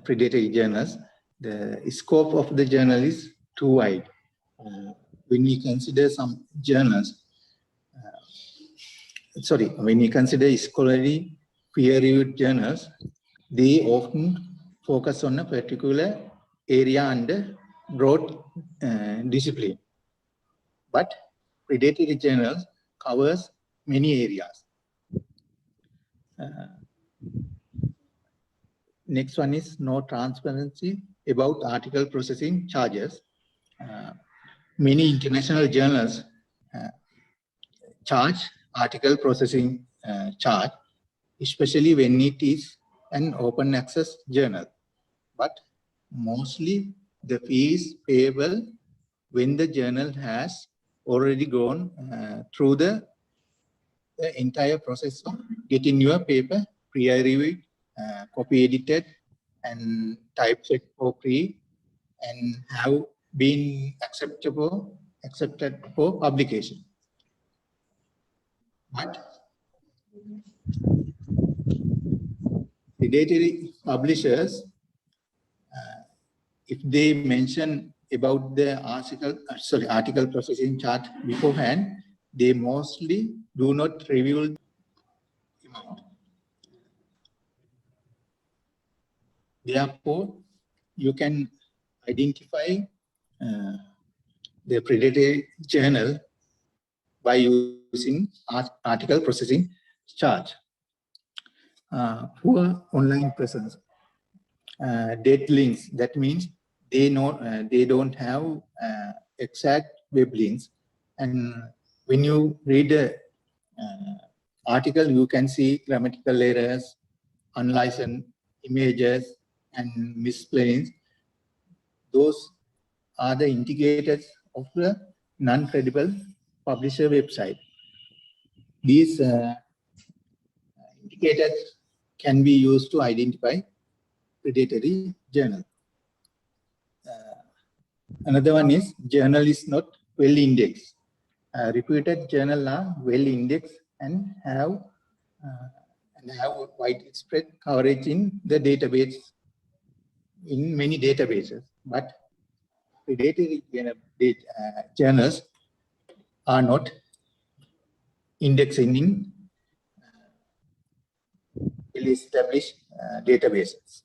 predatory journals. The scope of the journal is too wide. When we consider some journals, when we consider scholarly peer-reviewed journals, they often focus on a particular area under broad discipline, but predatory journals covers many areas. Next one is no transparency about article processing charges. Many international journals charge article processing charge, especially when it is an open access journal. But mostly the fee is payable when the journal has already gone through the entire process of getting your paper pre-reviewed, copy edited, and typeset for free, and have been accepted for publication. But predatory publishers, if they mention about the article processing charge beforehand, they mostly do not reveal the amount. Therefore, you can identify the predatory journal by using article processing charge. Poor online presence, dead links. That means they don't have exact web links, and when you read the article, you can see grammatical errors, unlicensed images, and misspellings. Those are the indicators of the non-credible publisher website. These indicators can be used to identify predatory journal. Another one is journal is not well indexed. Reputed journal are well indexed and have widespread coverage in the database, in many databases. But predatory journals are not indexing in well-established databases.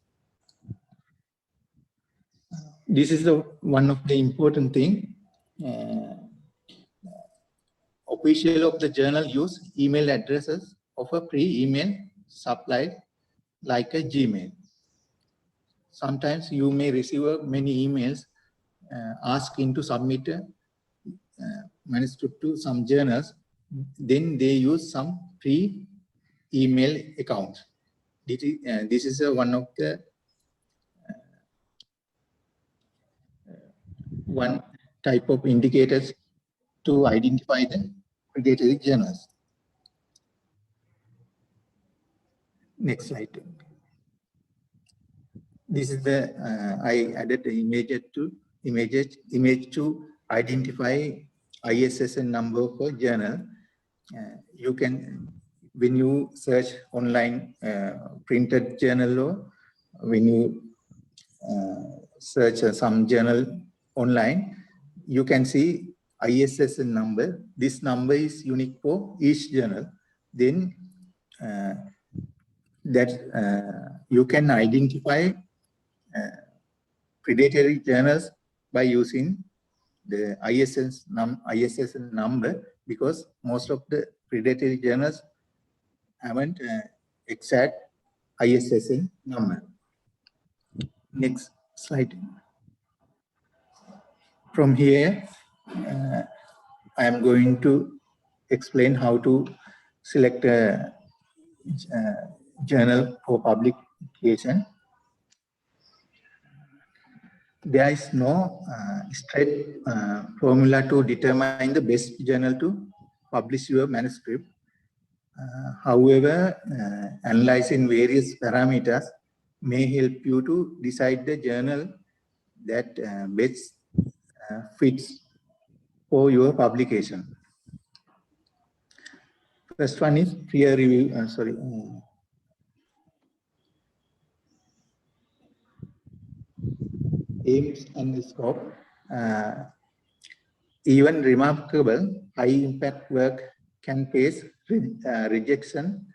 This is one of the important thing. Official of the journal use email addresses of a pre-email supplied like a Gmail. Sometimes you may receive many emails asking to submit a manuscript to some journals. Then they use some pre-email accounts. This is one of the one type of indicators to identify the predatory journals. Next slide. This is the I added the image to identify ISSN number for journal. You can, when you search online printed journal, or when you search some journal online, you can see ISSN number. This number is unique for each journal. Then you can identify predatory journals by using the ISSN number, because most of the predatory journals haven't exact ISSN number. Next slide. From here, I am going to explain how to select a journal for publication. There is no straight formula to determine the best journal to publish your manuscript. However, analyzing various parameters may help you to decide the journal that best fits for your publication. First one is peer review. Aims and scope. Even remarkable high-impact work can face rejection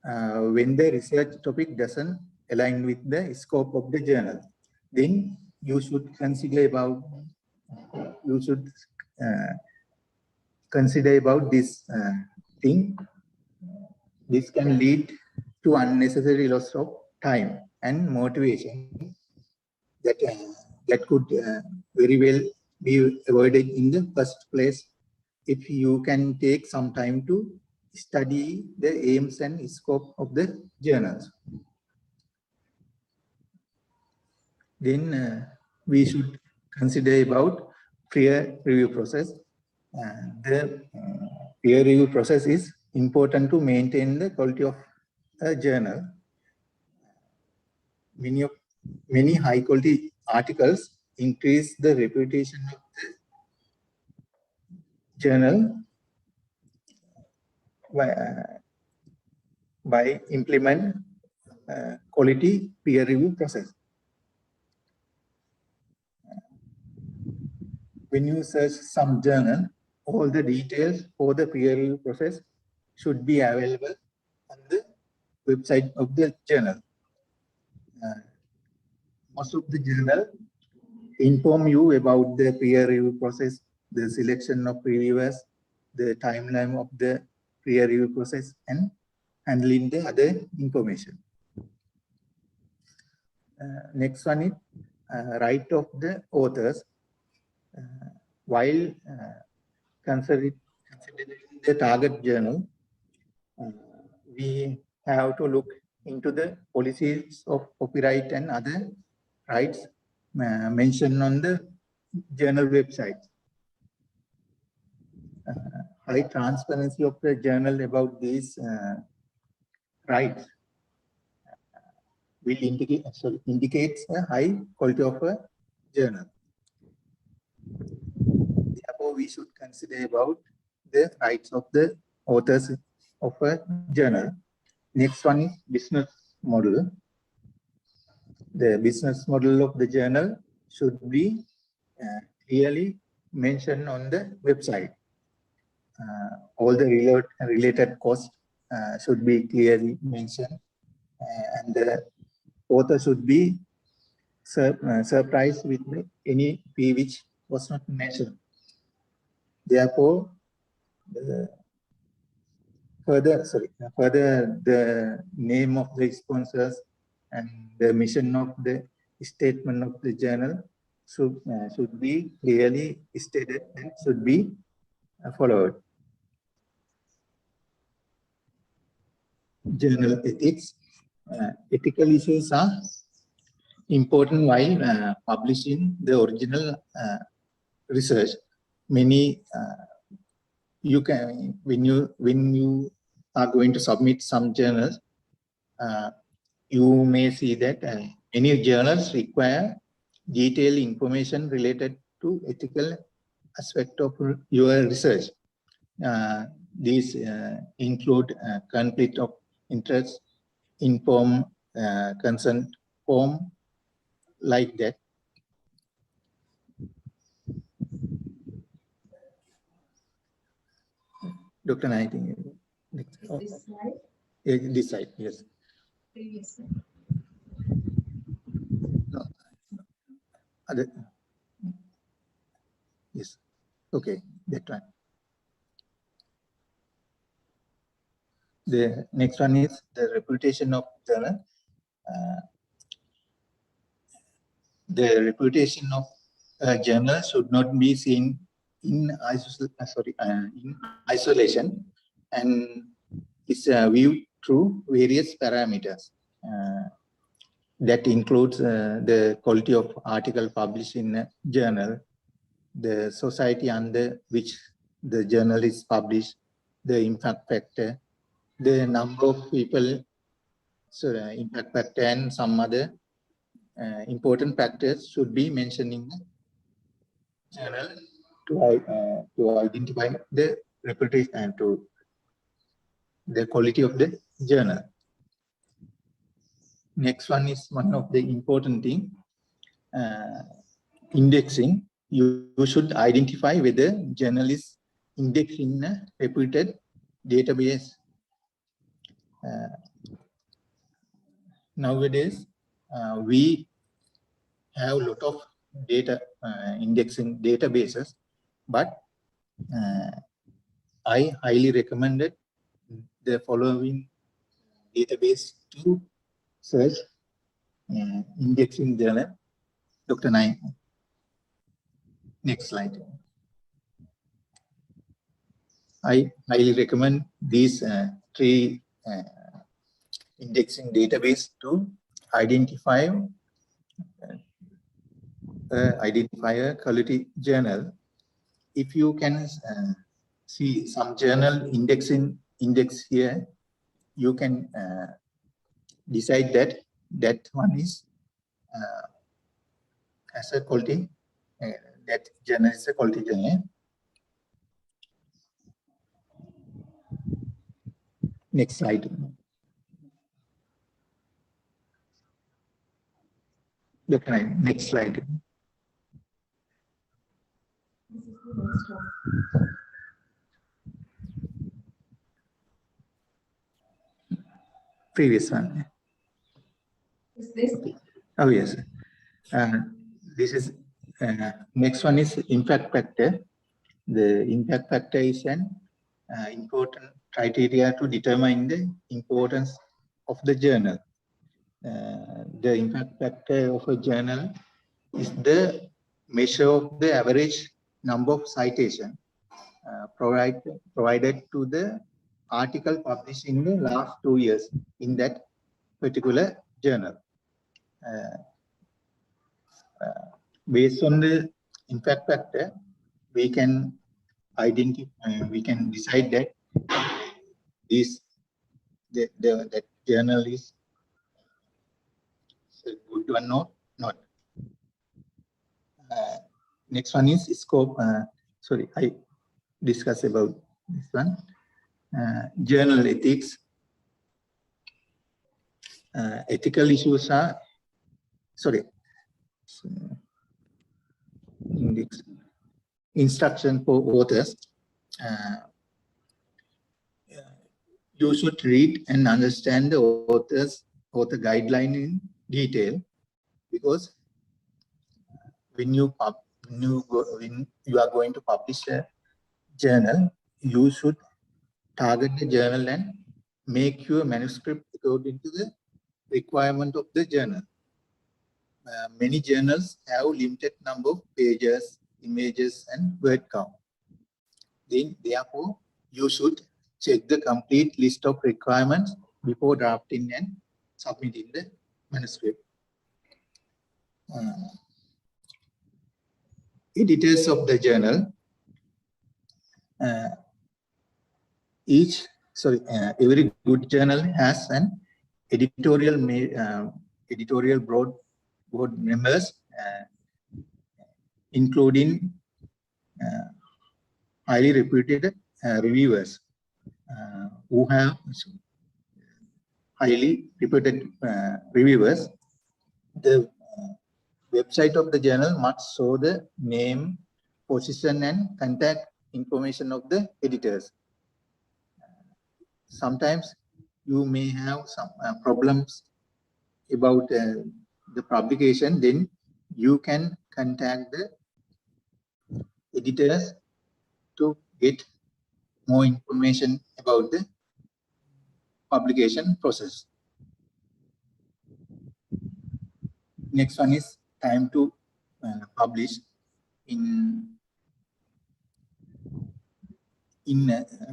when the research topic doesn't align with the scope of the journal. Then you should consider about you should consider about this thing. This can lead to unnecessary loss of time and motivation that that could very well be avoided in the first place if you can take some time to study the aims and scope of the journals. Then we should consider about peer review process. The peer review process is important to maintain the quality of a journal. Many high quality articles increase the reputation of the journal by implement quality peer review process. When you search some journal, all the details for the peer review process should be available on the website of the journal. Most of the journal inform you about the peer review process, the selection of reviewers, the timeline of the peer review process, and handling the other information. Next one is right of the authors. While considering the target journal, we have to look into the policies of copyright and other rights mentioned on the journal website. High transparency of the journal about these rights will indicates a high quality of a journal. Therefore, we should consider about the rights of the authors of a journal. Next one is business model. The business model of the journal should be clearly mentioned on the website. All the related costs should be clearly mentioned, and the author should be surprised with any fee which was not mentioned. Therefore, further the name of the sponsors and the mission of the statement of the journal should be clearly stated and should be followed. Journal ethics. Ethical issues are important while publishing the original research. Many you can when you are going to submit some journals, you may see that many journals require detailed information related to ethical aspect of your research. These include conflict of interest, informed consent form, like that. Dr. Nightingale. This slide, This side, yes. previous slide. No. Other, yes. Okay, that one. The next one is the reputation of journal. The reputation of a journal should not be seen in isolation, and is viewed through various parameters. That includes the quality of article published in a journal, the society under which the journal is published, the impact factor, the number of people, so impact factor, and some other important factors should be mentioned in the journal to identify the reputation and to the quality of the journal. Next one is one of the important thing, indexing. You should identify whether journal is indexed in a reputed database. Nowadays, we have a lot of data indexing databases, but I highly recommended the following database to search indexing journal. Dr. Naik. Next slide. I highly recommend these three indexing database to identify a quality journal. If you can see some journal index here, you can decide that that one is as a quality, that journal is a quality journal. Next slide. Next slide. Previous one. Is this? Oh yes. This is next one is impact factor. The impact factor is an important criteria to determine the importance of the journal. The impact factor of a journal is the measure of the average number of citation provided to the article published in the last 2 years in that particular journal. Based on the impact factor, we can identify, we can decide that that journal is a good one or not. Next one is scope. Sorry, I discuss about this one. Journal ethics. Ethical issues are, sorry, instruction for authors. You should read and understand the author guideline in detail, because when you are going to publish a journal, you should target the journal and make your manuscript according to the requirement of the journal. Many journals have limited number of pages, images, and word count. Then, therefore, you should check the complete list of requirements before drafting and submitting the manuscript. Editors of the journal. Every good journal has an editorial board members, including highly reputed reviewers who have highly reputed reviewers. The website of the journal must show the name, position, and contact information of the editors. Sometimes you may have some problems about the publication, then you can contact the editors to get more information about the publication process. Next one is time to publish. In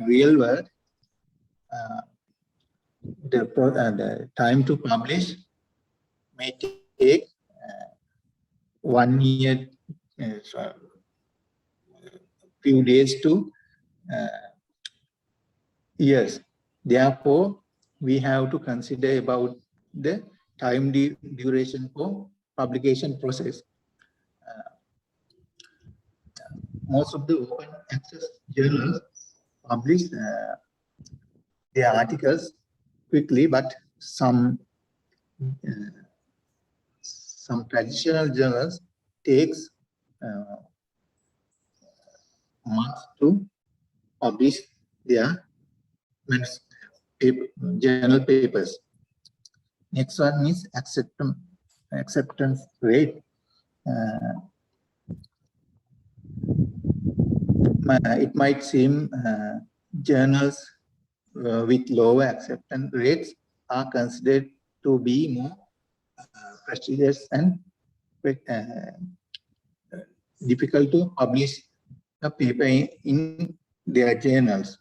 real world, the time to publish may take 1 year, few days to years. Therefore, we have to consider about the time duration for publication process. Most of the open access journals publish their articles quickly, but some traditional journals takes months to publish their journal papers. Next one is acceptance rate. it might seem journals with lower acceptance rates are considered to be more prestigious and difficult to publish a paper in their journals.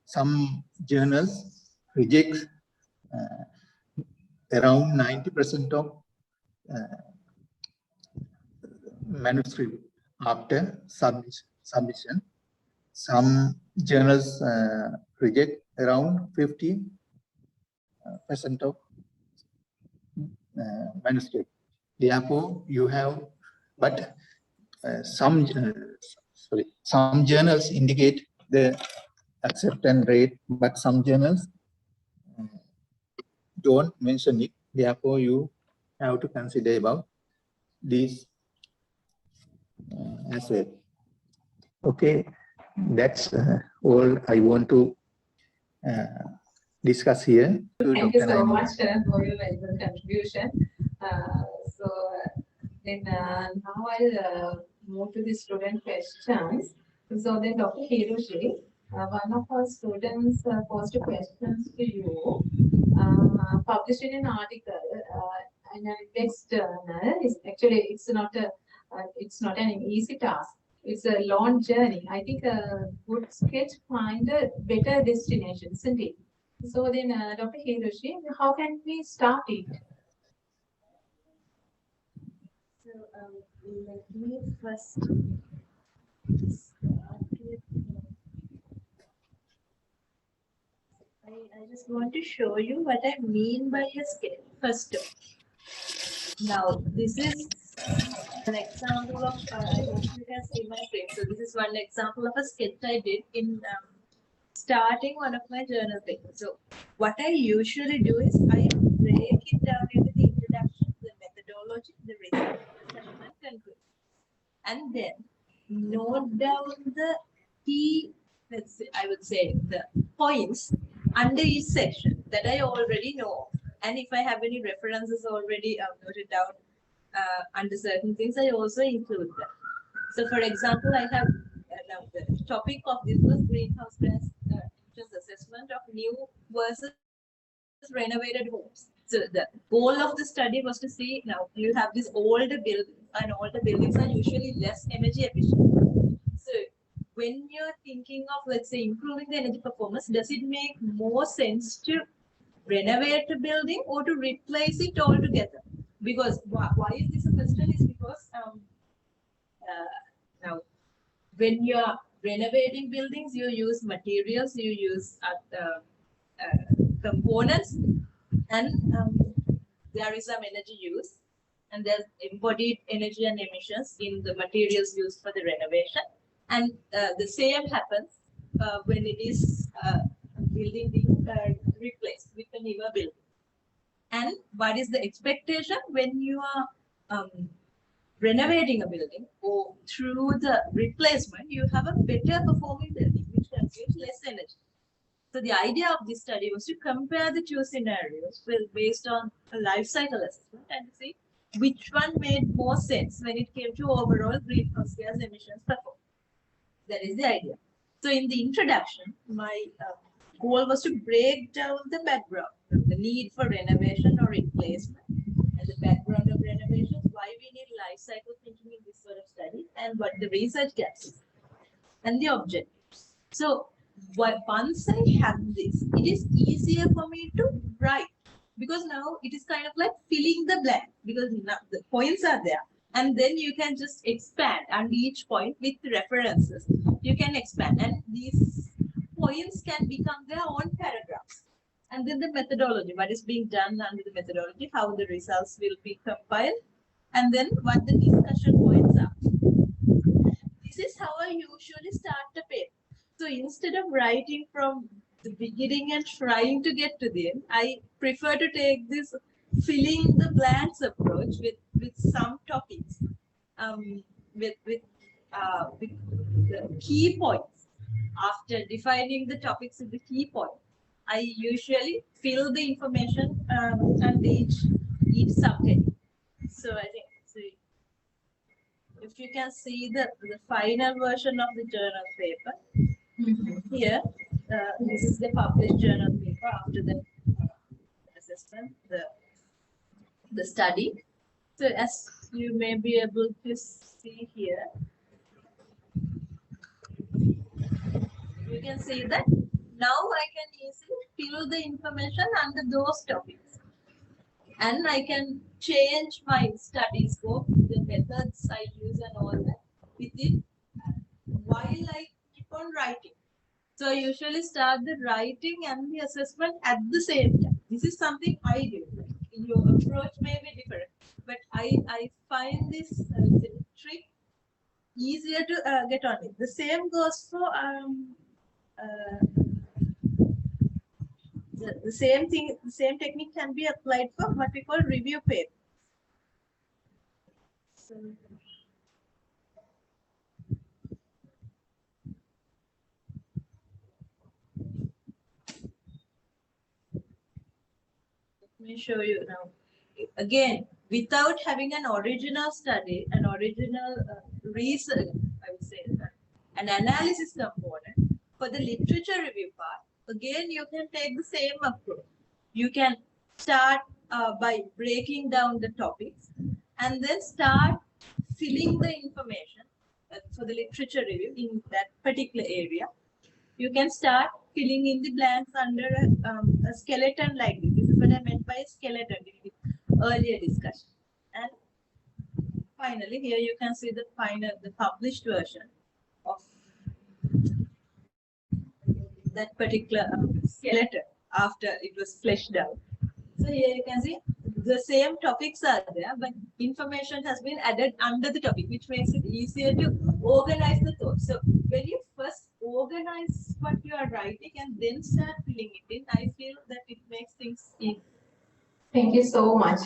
Some journals reject around 90% of manuscript after submission. Some journals reject around 50% of manuscript. Therefore, you have, but some journals indicate the acceptance rate, but some journals don't mention it. Therefore, you have to consider about these as well. Okay, that's all I want to discuss here. Thank you Dr. so Naima. much for your valuable contribution. Then now I'll move to the student questions. So then Dr. Hiroshi, one of our students posed questions to you, published in an article in an index journal. It's not an easy task. It's a long journey. I think a good sketch find a better destination, isn't it? So then, Dr. Hiroshi, how can we start it? So let me first start with, I just want to show you what I mean by a sketch first. Now, this is an example of, I hope you can see my screen. So this is one example of a sketch I did in starting one of my journal papers. So what I usually do is I break it down into the introduction, the methodology, the result, assessment, conclusion. And then note down the key, I would say the points under each section that I already know. And if I have any references already noted down under certain things, I also include them. So for example, I have now the topic of this was greenhouse gas emissions assessment of new versus renovated homes. So the goal of the study was to see, now you have these older buildings, and older buildings are usually less energy efficient. So when you're thinking of, let's say, improving the energy performance, does it make more sense to renovate a building or to replace it altogether? Because why is this a question? Is because now when you're renovating buildings, you use materials, you use components, and there is some energy use, and there's embodied energy and emissions in the materials used for the renovation. And the same happens when it is building being replaced with a newer building. And what is the expectation when you are renovating a building, or through the replacement, you have a better performing building which consumes less energy. So the idea of this study was to compare the two scenarios based on a life cycle assessment and see which one made more sense when it came to overall greenhouse gas emissions performance. That is the idea. So in the introduction, my goal was to break down the background, the need for renovation or replacement, and the background of renovation, why we need life cycle thinking in this sort of study, and what the research gaps is, and the objectives. So once I have this, it is easier for me to write, because now it is kind of like filling the blank, because now the points are there, and then you can just expand on each point with references. You can expand, and these points can become their own paragraphs. And then the methodology, what is being done under the methodology, how the results will be compiled, and then what the discussion points are. This is how I usually start the paper. So instead of writing from the beginning and trying to get to the end, I prefer to take this filling the blanks approach with some topics, with the key points. After defining the topics with the key points, I usually fill the information under each subheading. So I think if you can see the final version of the journal paper. Here, this is the published journal paper after the assessment, the study. So as you may be able to see here, you can see that now I can easily fill the information under those topics. And I can change my study scope, the methods I use and all that within while I keep on writing. So I usually start the writing and the assessment at the same time. This is something I do. Your approach may be different, but I find this trick easier to get on it. The same goes for the same thing, the same technique can be applied for what we call review paper. So, let me show you now. Again, without having an original study, an original research, I would say that, an analysis component for the literature review part, again, you can take the same approach. You can start by breaking down the topics and then start filling the information for the literature review in that particular area. You can start filling in the blanks under a skeleton like this. This is what I meant by skeleton in the earlier discussion. And finally, here you can see the published version of that particular skeleton after it was fleshed out. So here you can see the same topics are there, but information has been added under the topic, which makes it easier to organize the thoughts. So when you first organize what you are writing and then start filling it in, I feel that it makes things easy. Thank you so much.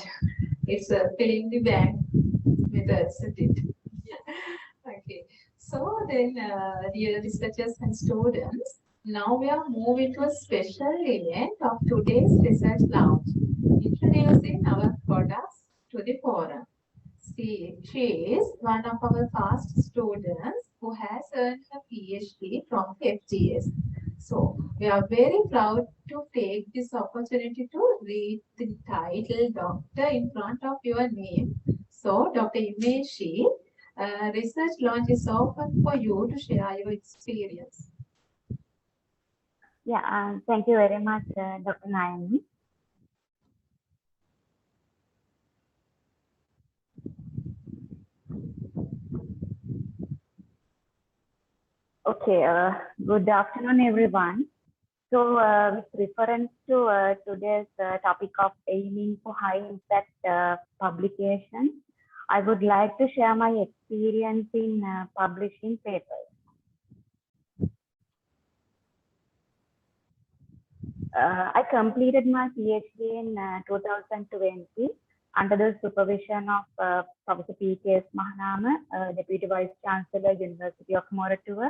It's a filling the blank method, isn't it? Okay. So then, dear researchers and students, now we are moving to a special event of today's research lounge, introducing our products to the forum. She is one of our past students who has earned her PhD from FGS. So we are very proud to take this opportunity to read the title Doctor in front of your name. So Dr. Imeshi, research launch is open for you to share your experience. Yeah, thank you very much, Dr. Nayani. Okay, good afternoon, everyone. So, with reference to today's topic of aiming for high impact publication, I would like to share my experience in publishing papers. I completed my PhD in 2020 under the supervision of Professor P.K.S. Mahanama, Deputy Vice Chancellor, University of Moratuwa,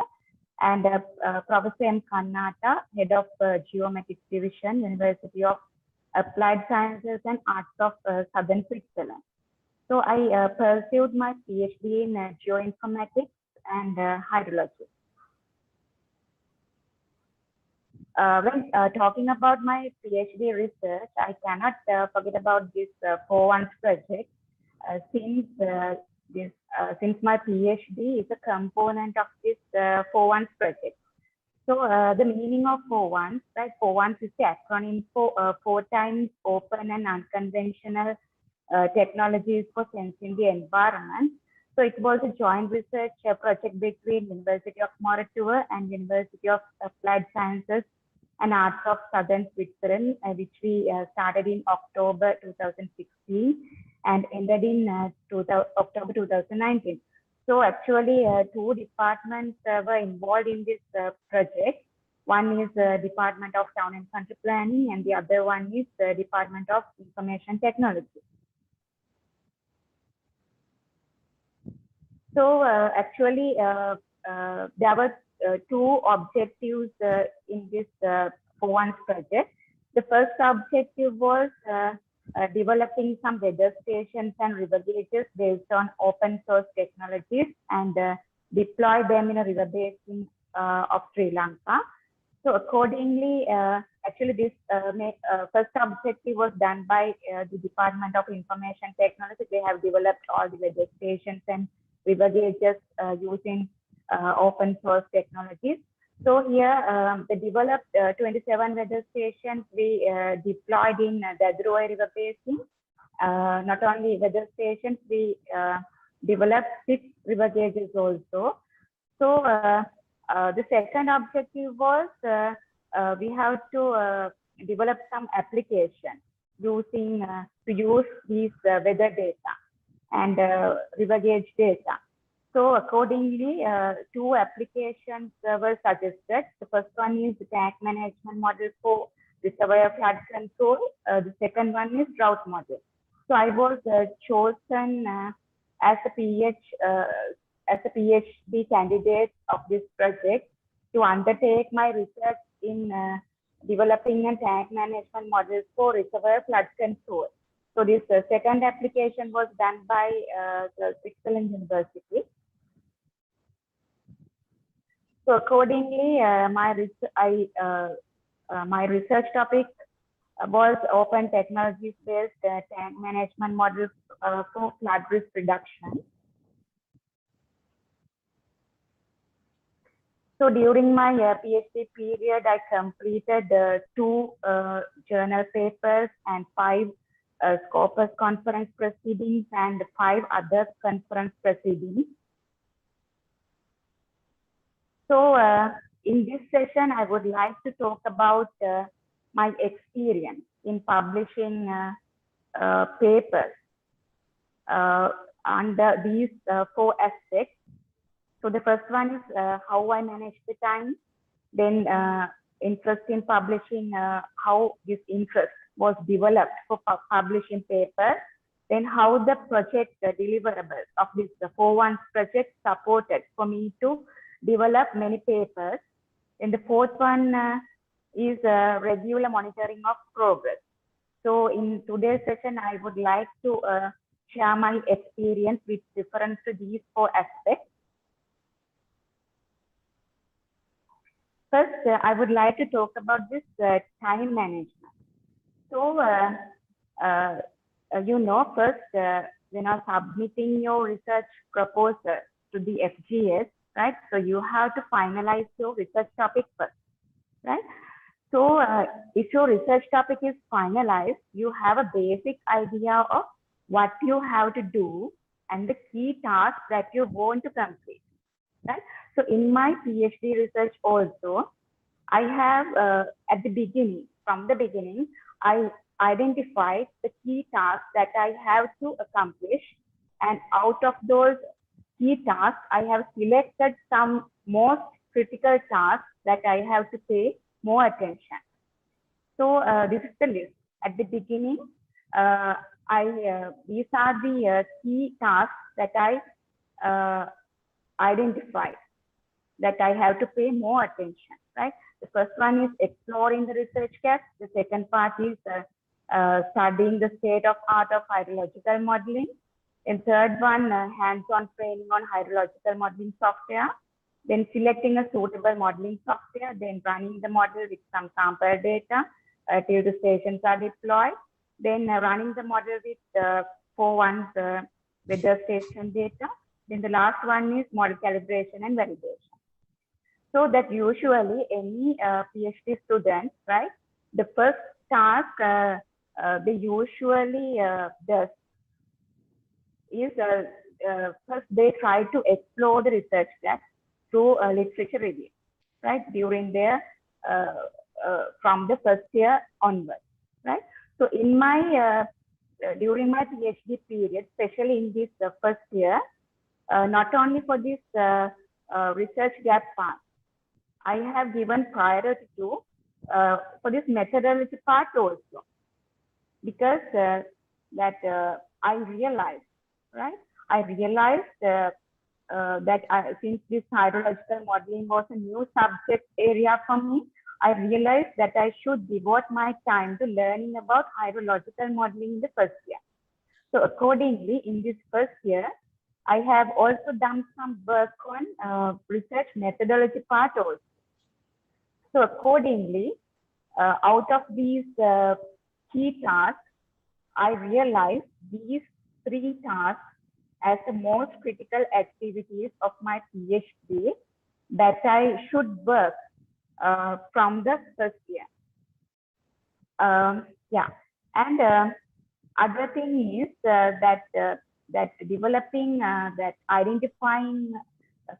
and Professor M. Kannata, Head of Geomatics Division, University of Applied Sciences and Arts of Southern Switzerland. So I pursued my PhD in geoinformatics and hydrology. When talking about my PhD research, I cannot forget about this 4-1 project since my PhD is a component of this 4-1 project. So the meaning of 4-1, right? 4-1 is the acronym for 4 times open and unconventional technologies for sensing the environment. So it was a joint research project between University of Moratuwa and University of Applied Sciences and Arts of Southern Switzerland, which we started in October 2016 and ended in October 2019. So actually, 2 departments were involved in this project. One is the Department of Town and Country Planning, and the other one is the Department of Information Technology. So actually, there were 2 objectives in this 4-1 project. The first objective was developing some weather stations and river gauges based on open source technologies and deploy them in a river basin of Sri Lanka. So accordingly, actually this first objective was done by the Department of Information Technology. They have developed all the weather stations and river gauges using open source technologies. So here they developed 27 weather stations we deployed in the Dadroi River Basin. Not only weather stations, we developed 6 river gauges also. So the second objective was we have to develop some application using to use these weather data and river gauge data. So accordingly, 2 applications were suggested. The first one is the tank management model for reservoir flood control. The second one is drought model. So I was chosen as a PhD candidate of this project to undertake my research in developing a tank management model for reservoir flood control. So this second application was done by the Switzerland University. So accordingly, my research topic was open technologies-based tank management models for flood risk reduction. So during my PhD period, I completed 2 journal papers and 5 Scopus conference proceedings and 5 other conference proceedings. So in this session, I would like to talk about my experience in publishing papers under these 4 aspects. So the first one is how I manage the time, then interest in publishing, how this interest was developed for publishing papers, then how the project deliverables of this 4-1 project supported for me to develop many papers. And the 4th one is regular monitoring of progress. So in today's session, I would like to share my experience with reference to these 4 aspects. First, I would like to talk about this time management. So, you know, first, when you're submitting your research proposal to the FGS, right? So you have to finalize your research topic first, right? So if your research topic is finalized, you have a basic idea of what you have to do and the key tasks that you want to complete, right? So in my PhD research also, I have at the beginning, from the beginning, I identified the key tasks that I have to accomplish, and out of those key tasks, I have selected some most critical tasks that I have to pay more attention. So this is the list. At the beginning, these are the key tasks that I identified that I have to pay more attention, right? The first one is exploring the research gaps. The second part is studying the state of art of hydrological modeling. And third one, hands-on training on hydrological modeling software. Then selecting a suitable modeling software, then running the model with some sample data till the stations are deployed. Then running the model with 4-1 weather station data. Then the last one is model calibration and validation. So that usually any PhD student, right, the first task they usually does is first they try to explore the research gaps through literature review, right, during their from the first year onwards, right? So in my during my PhD period, especially in this first year, not only for this research gap part, I have given priority to for this methodology part also, because that I realized, right? I realized that since this hydrological modeling was a new subject area for me, I realized that I should devote my time to learning about hydrological modeling in the first year. So accordingly, in this first year, I have also done some work on research methodology part also. So accordingly, out of these key tasks, I realized these 3 tasks as the most critical activities of my PhD that I should work from the first year. Yeah, and other thing is that developing, that identifying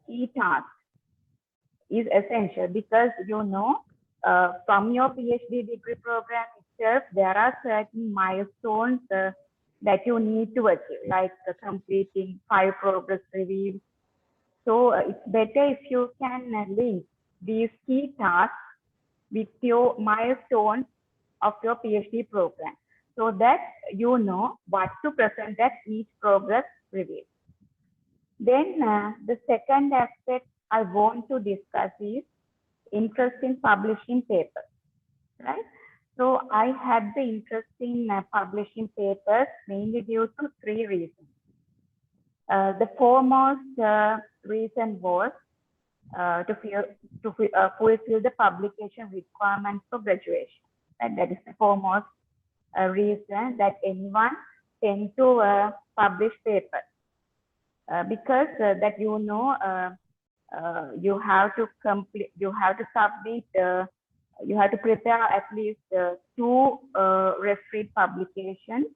key tasks is essential, because from your PhD degree program itself, there are certain milestones that you need to achieve, like completing 5 progress reviews. So it's better if you can link these key tasks with your milestones of your PhD program, so that you know what to present at each progress review. Then the second aspect I want to discuss is interest in publishing papers, right? So I had the interest in publishing papers mainly due to 3 reasons. The foremost reason was to fulfill the publication requirements for graduation. And that is the foremost reason that anyone tend to publish papers, because that you have to complete, you have to submit, you have to prepare at least 2 refereed publications,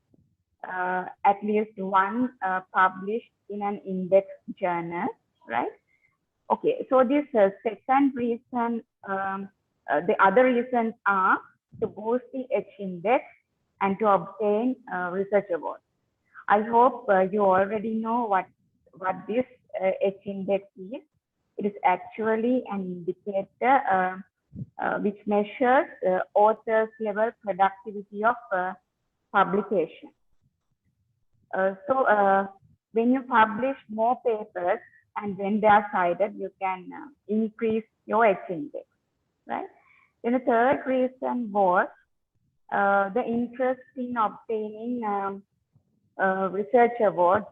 at least 1 published in an index journal, right? Okay, so this second reason, the other reasons are to boost the H-index and to obtain research awards. I hope you already know what this H-index is. It is actually an indicator which measures authors' level productivity of publication. So when you publish more papers and when they are cited, you can increase your H-index, right? Then the third reason was the interest in obtaining research awards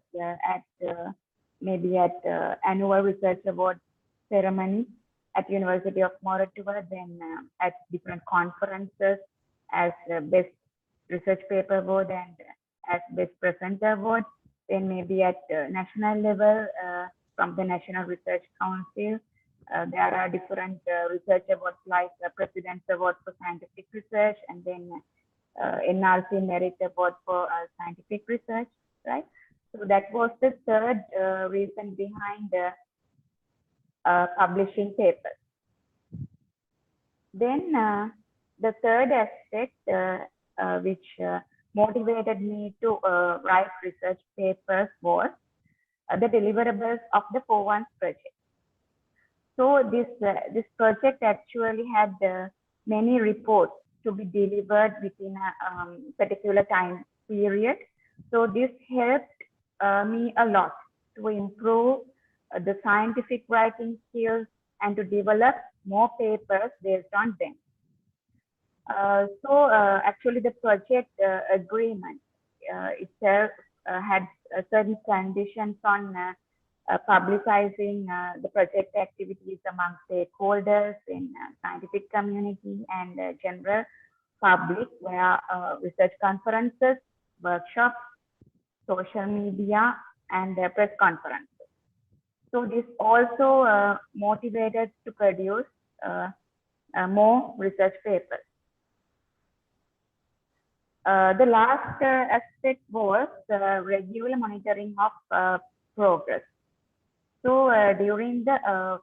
maybe at annual research award ceremony at University of Moratuwa, then at different conferences as best research paper award and as best presenter award, then maybe at national level from the National Research Council. There are different research awards like President's Award for Scientific Research, and then NRC Merit Award for Scientific Research, right? So that was the third reason behind publishing papers. Then the third aspect which motivated me to write research papers was the deliverables of the 4-1 project. So this project actually had many reports to be delivered within a particular time period. So this helped me a lot to improve the scientific writing skills and to develop more papers based on them. So actually the project agreement itself had certain conditions on publicizing the project activities among stakeholders in scientific community and general public, where research conferences, workshops, social media, and press conferences. So this also motivated to produce more research papers. The last aspect was regular monitoring of progress. So during the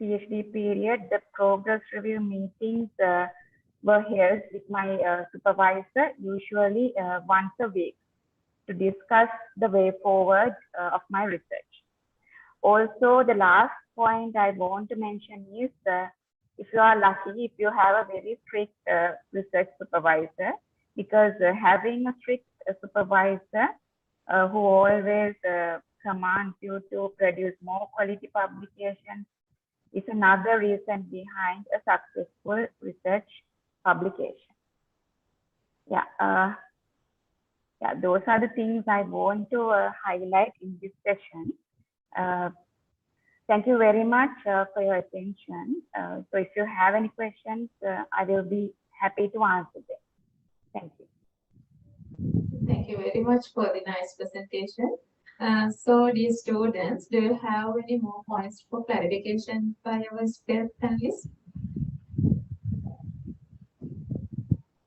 PhD period, the progress review meetings were held with my supervisor, usually once a week, to discuss the way forward of my research. Also, the last point I want to mention is if you are lucky, if you have a very strict research supervisor, because having a strict supervisor who always commands you to produce more quality publications is another reason behind a successful research publication. Yeah, those are the things I want to highlight in this session. Thank you very much for your attention. So if you have any questions, I will be happy to answer them. Thank you. Thank you very much for the nice presentation. So, dear students, do you have any more points for clarification by our panelists?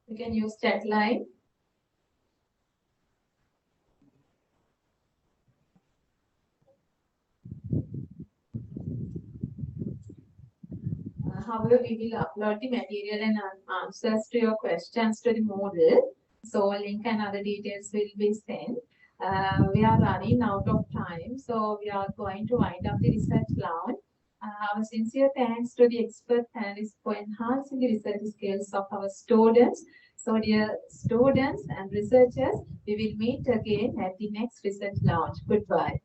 You can use chat line. However, we will upload the material and answers to your questions to the Moodle. So link and other details will be sent. We are running out of time, so we are going to wind up the research lounge. Our sincere thanks to the expert panelists for enhancing the research skills of our students. So dear students and researchers, we will meet again at the next research lounge. Goodbye.